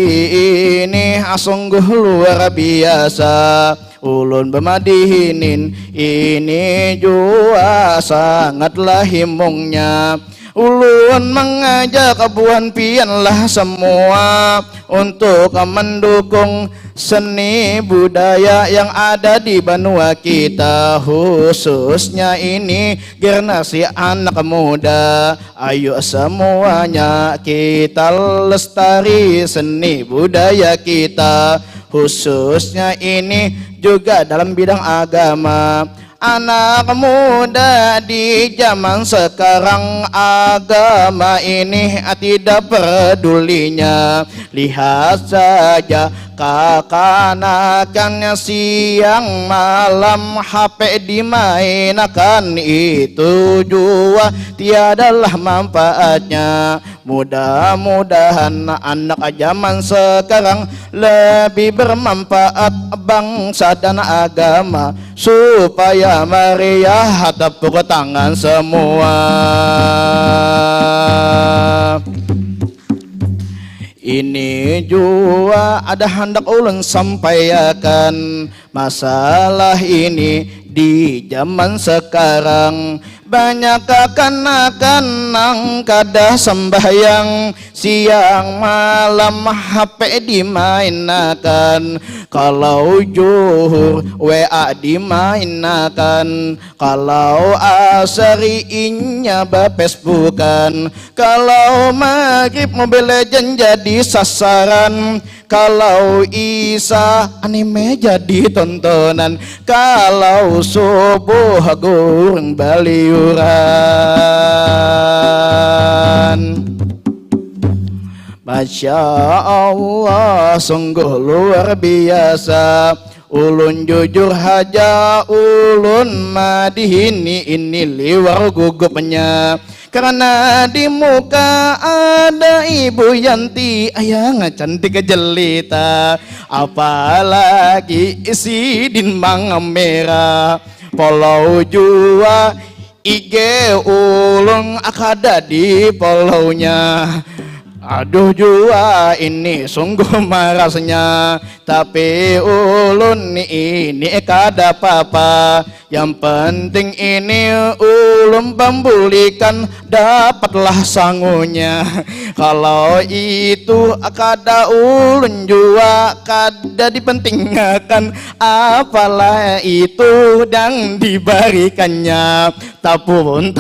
ini sungguh luar biasa. Ulun bermadihinin ini jua sangatlah himungnya. Ulun mengajak buan pianlah semua untuk mendukung seni budaya yang ada di benua kita, khususnya ini generasi anak muda. Ayo semuanya kita lestari seni budaya kita, khususnya ini juga dalam bidang agama. Anak muda di zaman sekarang agama ini tidak pedulinya. Lihat saja kekanakannya siang malam HP dimainkan, itu jua tiadalah manfaatnya. Mudah-mudahan anak zaman sekarang lebih bermanfaat bangsa dan agama, supaya meriah tepuk tangan semua. Ini jua ada hendak ulun sampaikan, masalah ini di zaman sekarang banyak kekanakan kada sembahyang, siang malam HP dimainkan. Kalau zuhur WA dimainkan, kalau asari inya Facebookan, kalau maghrib Mobile Legend jadi sasaran, kalau isa anime jadi tontonan, kalau subuh gurung baliuran. Masya Allah sungguh luar biasa. Ulun jujur haja ulun madihin ini liwar gugupnya, karena di muka ada Ibu Yanti ayang cantik jelita, apalagi isi din mang merah. Polau jua IG ulun akada di polaunya. Aduh jua ini sungguh marasnya, tapi ulun ini kada apa-apa. Yang penting ini ulun pembulikan dapatlah sangunya. Kalau itu kada ulun jua kada dipentingkan, apalah itu dan diberikannya. Tapun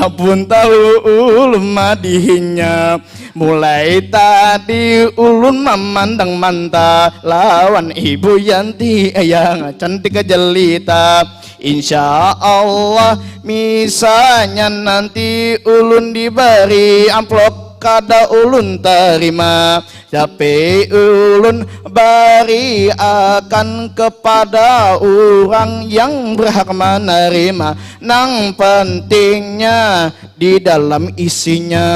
tahu ulun madihinya. Mulai tadi ulun memandang manta lawan Ibu Yanti yang cantik jelita. Insya Allah misalnya nanti ulun diberi amplop kada ulun terima, tapi ulun beri akan kepada orang yang berhak menerima. Nang pentingnya di dalam isinya.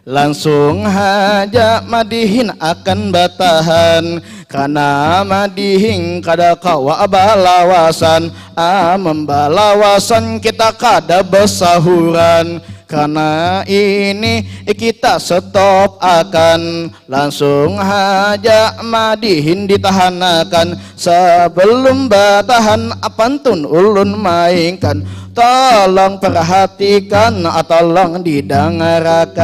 Langsung haja madihin akan batahan, karena madihin kada kawa balawasan. Membalawasan kita kada bersahuran, karena ini kita stop akan. Langsung haja madihin ditahanakan, sebelum batahan apantun ulun mainkan. Tolong perhatikan, tolong didengarkan.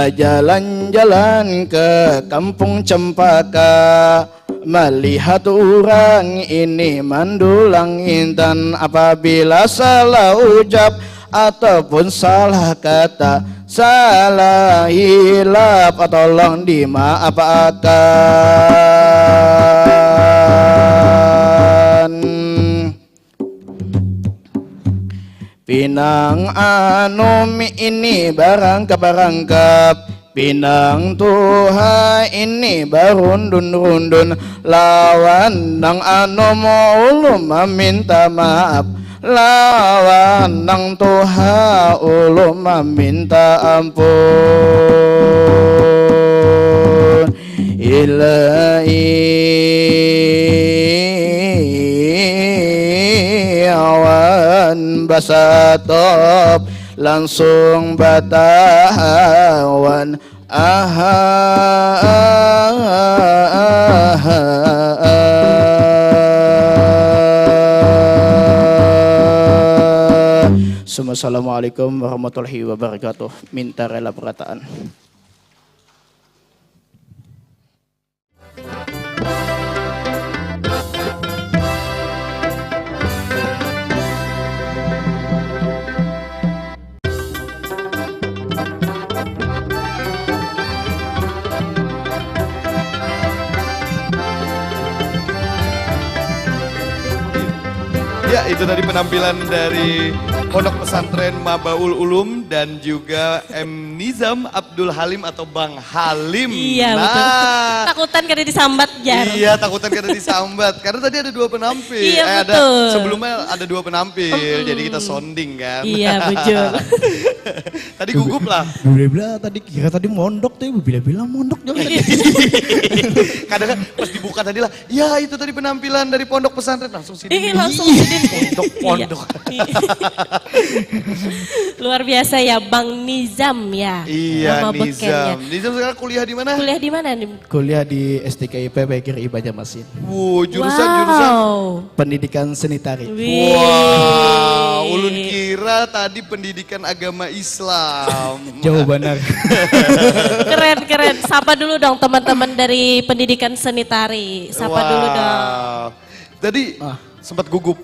Bila jalan-jalan ke kampung Cempaka, melihat orang ini mendulang intan. Apabila salah ucap ataupun salah kata, salah hilap, tolong dimaafkan. Pinang Anom ini barangkap, Pinang Tuha ini barundun-rundun, lawan nang Anom ulum meminta maaf, lawan nang Tuha ulum meminta ampun. Ilahi awan basatop, langsung batawan Assalamualaikum warahmatullahi wabarakatuh. Minta rela perkataan. Ya, itu tadi penampilan dari Pondok Pesantren Mabaul Ulum dan juga M. Nizam Abdul Halim atau Bang Halim. Iya betul. Takutan karena disambat jar. Iya, takutan karena disambat. Karena tadi ada 2 penampil. Iya betul. Sebelumnya ada 2 penampil, jadi kita sounding kan. Iya betul. Tadi gugup lah. Bila tadi kira tadi mondok tuh, bila bilang mondok jangan. Kadang kan pas dibuka tadi lah, ya itu tadi penampilan dari Pondok Pesantren, langsung sini. Langsung sini. Pondok. Luar biasa ya Bang Nizam ya. Iya, nama bekennya. Nizam sekarang kuliah di mana? Kuliah di mana nih? Kuliah di STKIP PGRI Banjarmasin. Jurusan Pendidikan Seni Tari. Wih. Wow, ulun kira tadi pendidikan agama Islam. Jauh benar. Keren. Sapa dulu dong teman-teman dari pendidikan seni tari. Sapa dulu dong. Tadi sempat gugup.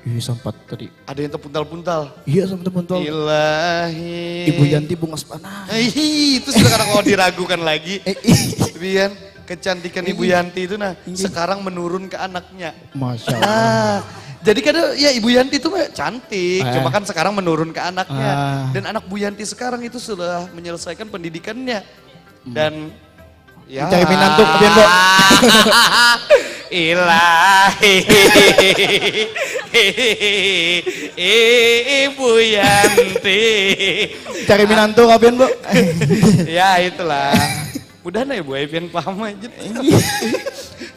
Iya sempat tadi. Ada yang terpuntal-puntal. Iya sempat puntal. Ilahi. Ibu Yanti bungas panas. Itu sudah kadang mau diragukan lagi. Tapi kan kecantikan Ibu Yanti itu sekarang menurun ke anaknya. Masya Allah. Jadi kadang ya Ibu Yanti itu cantik, cuma kan sekarang menurun ke anaknya. Dan anak Bu Yanti sekarang itu sudah menyelesaikan pendidikannya. Dan ya. Cari minantu kebian Bo. Ilahi. Ibu Yanti. Cari minantu kebian Bo. Ya itulah. Udah nih Bu Evian paham aja.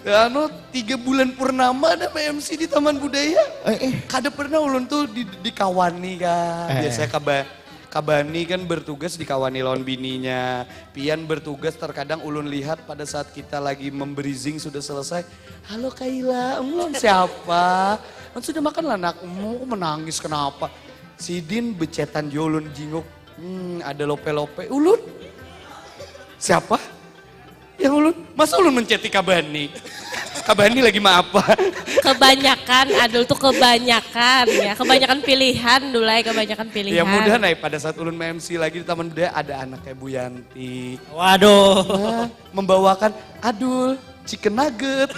3 bulan purnama ada MC di Taman Budaya. Kada pernah ulun tuh dikawani kan. Biasanya Kabani kan bertugas dikawani lawan bininya. Pian bertugas terkadang ulun lihat pada saat kita lagi membrizing sudah selesai. Halo Kaila, ulun siapa? Kan sudah makan lah anakmu, menangis kenapa? Sidin becetan jo ulun jinguk. Ada lope-lope. Ulun? Siapa? Yang ulun? Masa ulun menceti Kabani? Kabani lagi mah apa? Kebanyakan, Adul tuh kebanyakan ya. Kebanyakan pilihan Dulai, kebanyakan pilihan. Ya mudah nih pada saat ulun MC lagi di Taman Budaya ada anaknya Bu Yanti. Waduh. Membawakan Adul chicken nugget.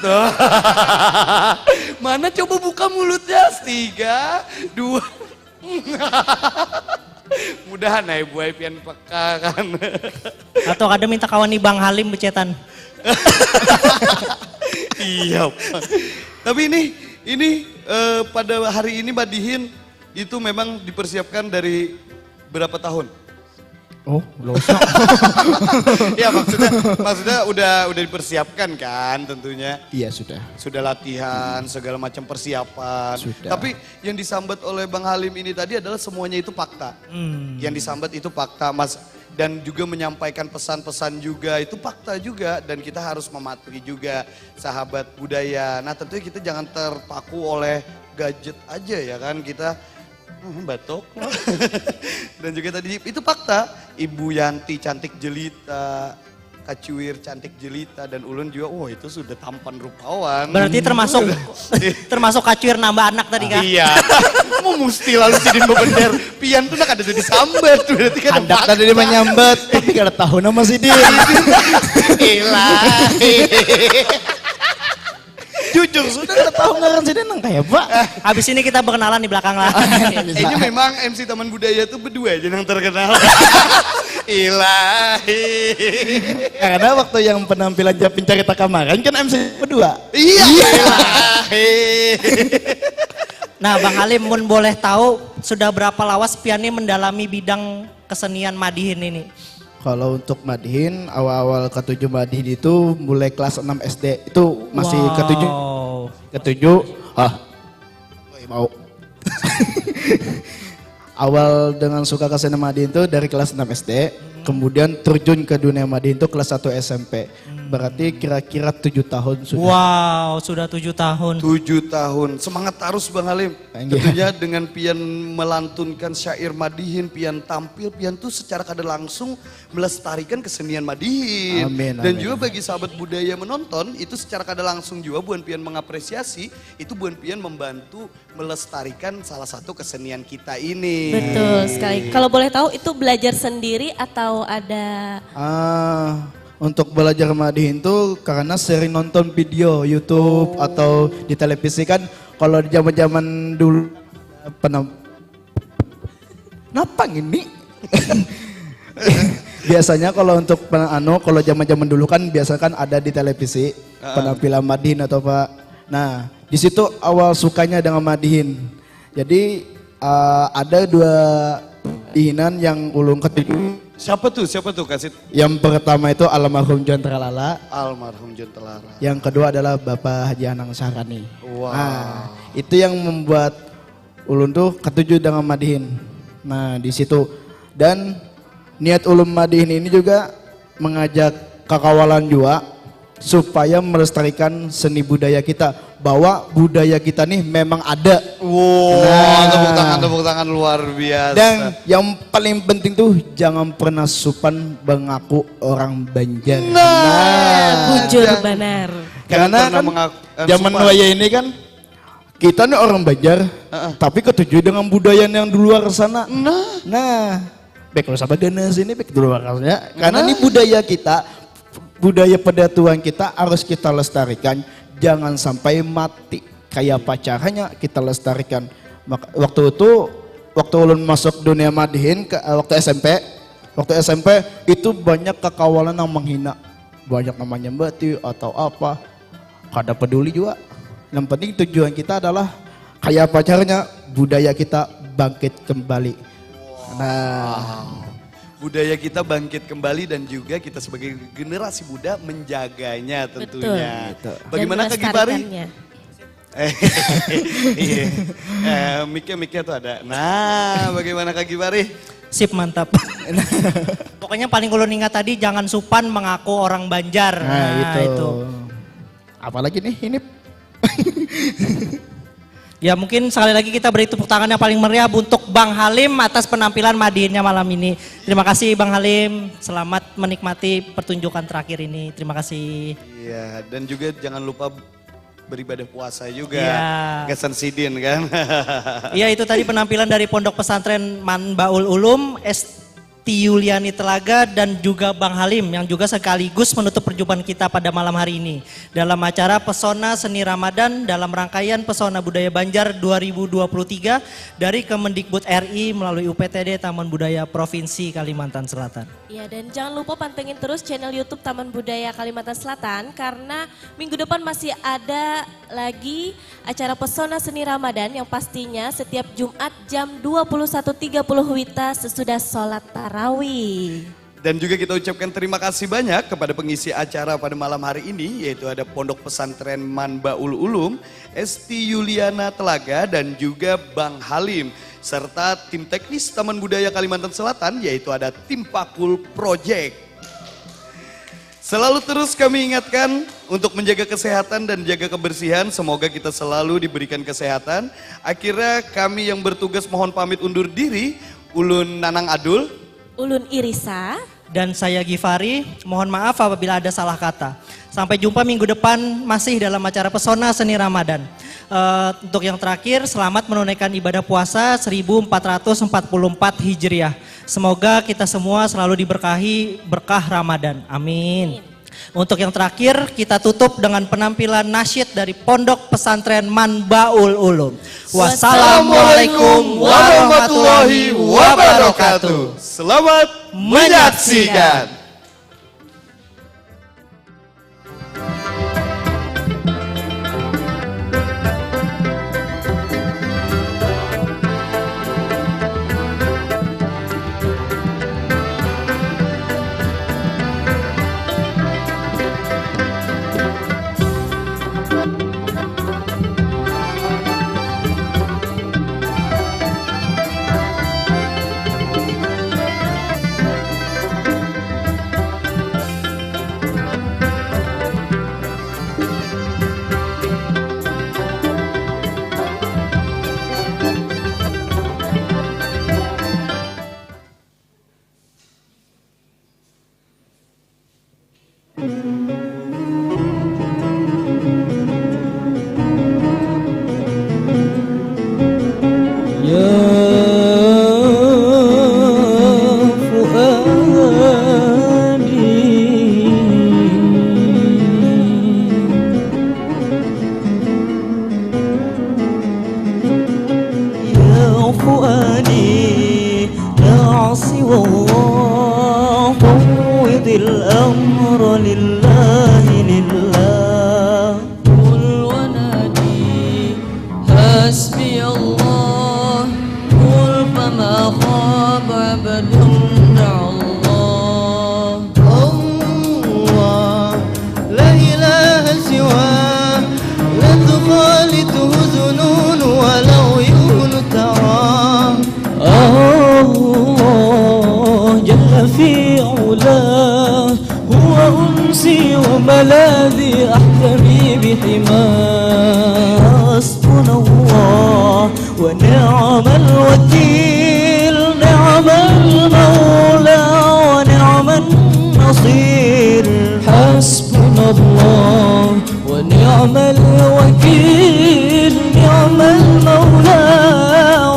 Mana coba buka mulutnya? 3, 2. Mudahan ya Bu Evian peka kan. Atau kadang minta kawani Bang Halim becetan. Iya. Tapi ini pada hari ini Mbak Dihin itu memang dipersiapkan dari berapa tahun? Oh, belum usah. Ya maksudnya udah dipersiapkan kan tentunya. Iya sudah. Sudah latihan, segala macam persiapan. Sudah. Tapi yang disambat oleh Bang Halim ini tadi adalah semuanya itu fakta. Yang disambat itu fakta, Mas. Dan juga menyampaikan pesan-pesan juga, itu fakta juga. Dan kita harus mematuhi juga sahabat budaya. Nah tentunya kita jangan terpaku oleh gadget aja ya kan. Kita batuk. Dan juga tadi itu fakta. Ibu Yanti cantik jelita, Kacuir cantik jelita, dan Ulun juga, itu sudah tampan rupawan. Berarti termasuk kacuir nambah anak tadi kan? Iya, mau mesti lalu sidin bebener. Pian tuh nak ada jadi sambat, berarti kan Hendak tadi dia menyambat, tapi gak tahu nama si dia. Ilahi. Jujur sudah gak tahu ngaran si dia nang kayak Pak. Habis ini kita berkenalan di belakang lah. Ini memang MC Taman Budaya tuh berdua aja yang terkenal. Ilahi. Karena waktu yang penampilan Japin Carita Kamaran kan MC berdua. Iya. Ilahi. Nah Bang Halim, mun boleh tahu sudah berapa lawas Piani mendalami bidang kesenian madihin ini? Kalau untuk madihin, awal-awal ke-7 madihin itu mulai kelas 6 SD. Itu masih ke-7. Ke-7, mau. Awal dengan suka kesenian madihin itu dari kelas 6 SD. Kemudian terjun ke dunia madihin itu kelas 1 SMP. Berarti kira-kira 7 tahun sudah. Wow, sudah 7 tahun. 7 tahun. Semangat terus Bang Halim. Tentunya dengan Pian melantunkan syair madihin, Pian tampil, Pian tuh secara kada langsung melestarikan kesenian madihin. Amin, Dan amin. juga bagi sahabat budaya menonton, itu secara kada langsung juga Buan Pian mengapresiasi, itu Buan Pian membantu melestarikan salah satu kesenian kita ini. Betul sekali. Kalau boleh tahu itu belajar sendiri atau ada? Untuk belajar madihin tuh karena sering nonton video YouTube atau di televisi kan. Kalau di zaman-zaman dulu Kenapa gini? Biasanya kalau untuk kalau zaman-zaman dulu kan biasa kan ada di televisi penampilan madihin atau apa. Nah, di situ awal sukanya dengan madihin. Jadi ada 2 dihinan yang ulun ketujuh. Siapa tuh kasih? Yang pertama itu almarhum John Tralala. Almarhum John Telara. Yang kedua adalah Bapak Haji Anang Sahrani. Wow. Nah, itu yang membuat ulun tuh ketujuh dengan madihin. Nah, di situ dan niat ulun madihin ini juga mengajak kakawalan juga supaya melestarikan seni budaya kita, bahwa budaya kita nih memang ada. Wow, tepuk tangan luar biasa. Dan yang paling penting tuh jangan pernah supan mengaku orang Banjar. Bujur benar. Karena kan zaman waya ini kan kita nih orang Banjar, tapi ketujuh dengan budaya yang di luar sana. Nah, baik kalau sama ganas ini baik di luar sana. Karena ini budaya kita, budaya pedatuan kita harus kita lestarikan, jangan sampai mati. Kayak pacarnya kita lestarikan. Waktu ulun masuk dunia madihin waktu SMP itu banyak kekawalan yang menghina, banyak namanya bati atau apa, kada peduli juga. Yang penting tujuan kita adalah kayak pacarnya, budaya kita bangkit kembali. Budaya kita bangkit kembali dan juga kita sebagai generasi muda menjaganya tentunya. Betul. Bagaimana Kak Gibari? Mic-nya tuh ada. Nah, bagaimana Kak Gibari? Sip, mantap. Pokoknya paling ulun ingat tadi, jangan supan mengaku orang Banjar. Nah, itu. Apalagi nih ini. Ya mungkin sekali lagi kita beri tepuk tangan yang paling meriah untuk Bang Halim atas penampilan madihinnya malam ini. Terima kasih Bang Halim, selamat menikmati pertunjukan terakhir ini. Terima kasih. Iya, dan juga jangan lupa beribadah puasa juga. Iya. Gasan sidin kan. Iya, itu tadi penampilan dari Pondok Pesantren Manbaul Ulum, Esti Yuliani Telaga dan juga Bang Halim yang juga sekaligus menutup perjumpaan kita pada malam hari ini dalam acara Pesona Seni Ramadan dalam rangkaian Pesona Budaya Banjar 2023 dari Kemendikbud RI melalui UPTD Taman Budaya Provinsi Kalimantan Selatan. Ya, dan jangan lupa pantengin terus channel YouTube Taman Budaya Kalimantan Selatan karena minggu depan masih ada lagi acara Pesona Seni Ramadan yang pastinya setiap Jumat jam 21.30 WITA sesudah sholat tarawih. Dan juga kita ucapkan terima kasih banyak kepada pengisi acara pada malam hari ini, yaitu ada Pondok Pesantren Manbaul Ulum, Esti Yuliana Telaga dan juga Bang Halim. Serta tim teknis Taman Budaya Kalimantan Selatan, yaitu ada tim Pakul Project. Selalu terus kami ingatkan untuk menjaga kesehatan dan jaga kebersihan, semoga kita selalu diberikan kesehatan. Akhirnya kami yang bertugas mohon pamit undur diri, Ulun Nanang Adul. Ulun Irisa. Dan saya Gifari, mohon maaf apabila ada salah kata. Sampai jumpa minggu depan masih dalam acara Pesona Seni Ramadan. Untuk yang terakhir, selamat menunaikan ibadah puasa 1444 Hijriah. Semoga kita semua selalu diberkahi berkah Ramadan. Amin. Untuk yang terakhir, kita tutup dengan penampilan nasyid dari Pondok Pesantren Manbaul Ulum. Wassalamualaikum warahmatullahi wabarakatuh. Selamat menyaksikan. ملاذي أحتمي بحماه حسبنا الله ونعم الوكيل نعم المولى ونعم النصير حسبنا الله ونعم الوكيل نعم المولى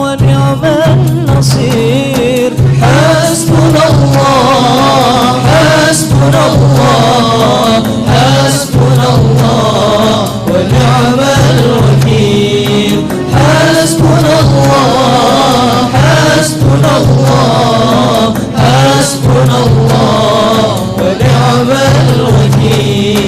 ونعم النصير حسبنا الله حسبنا الله حسبنا الله ونعم الوكيل حسبنا الله حسبنا الله حسبنا الله ونعم الوكيل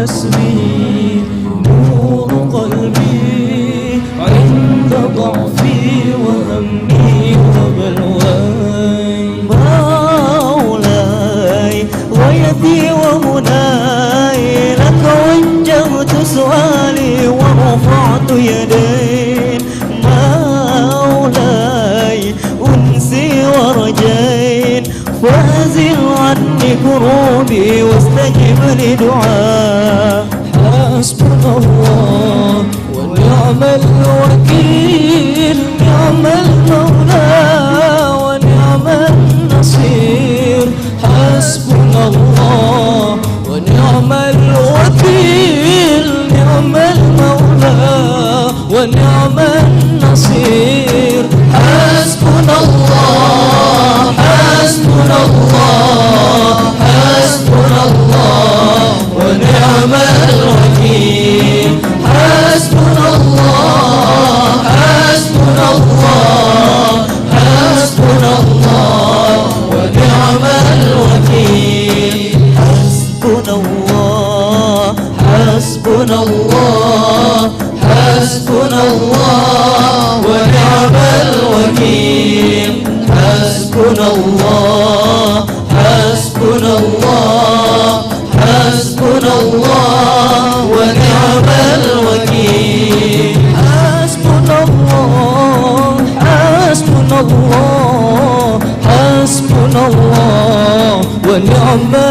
حسبي نور قلبي عند ضعفي وهمي وبلواي مولاي غايتي ومناي لك وجهت سؤالي ورفعت يدي مولاي أنسي ورجين فازل عني كروبي واستجب لدعاء حسبنا الله ونعم الوكيل نعم المولى ونعم النصير حسبنا الله ونعم الوكيل نعم المولى ونعم النصير حسبنا الله حسبنا الله حسبنا الله ونعم الوكيل حسبنا الله حسبنا الله حسبنا الله ونعم الوكيل حسبنا الله حسبنا الله حسبنا الله ونعم الوكيل hasbunallah, hasbunallah, hasbunallah wa ni'mal wakil. Hasbunallah, hasbunallah, hasbunallah wa ni'mal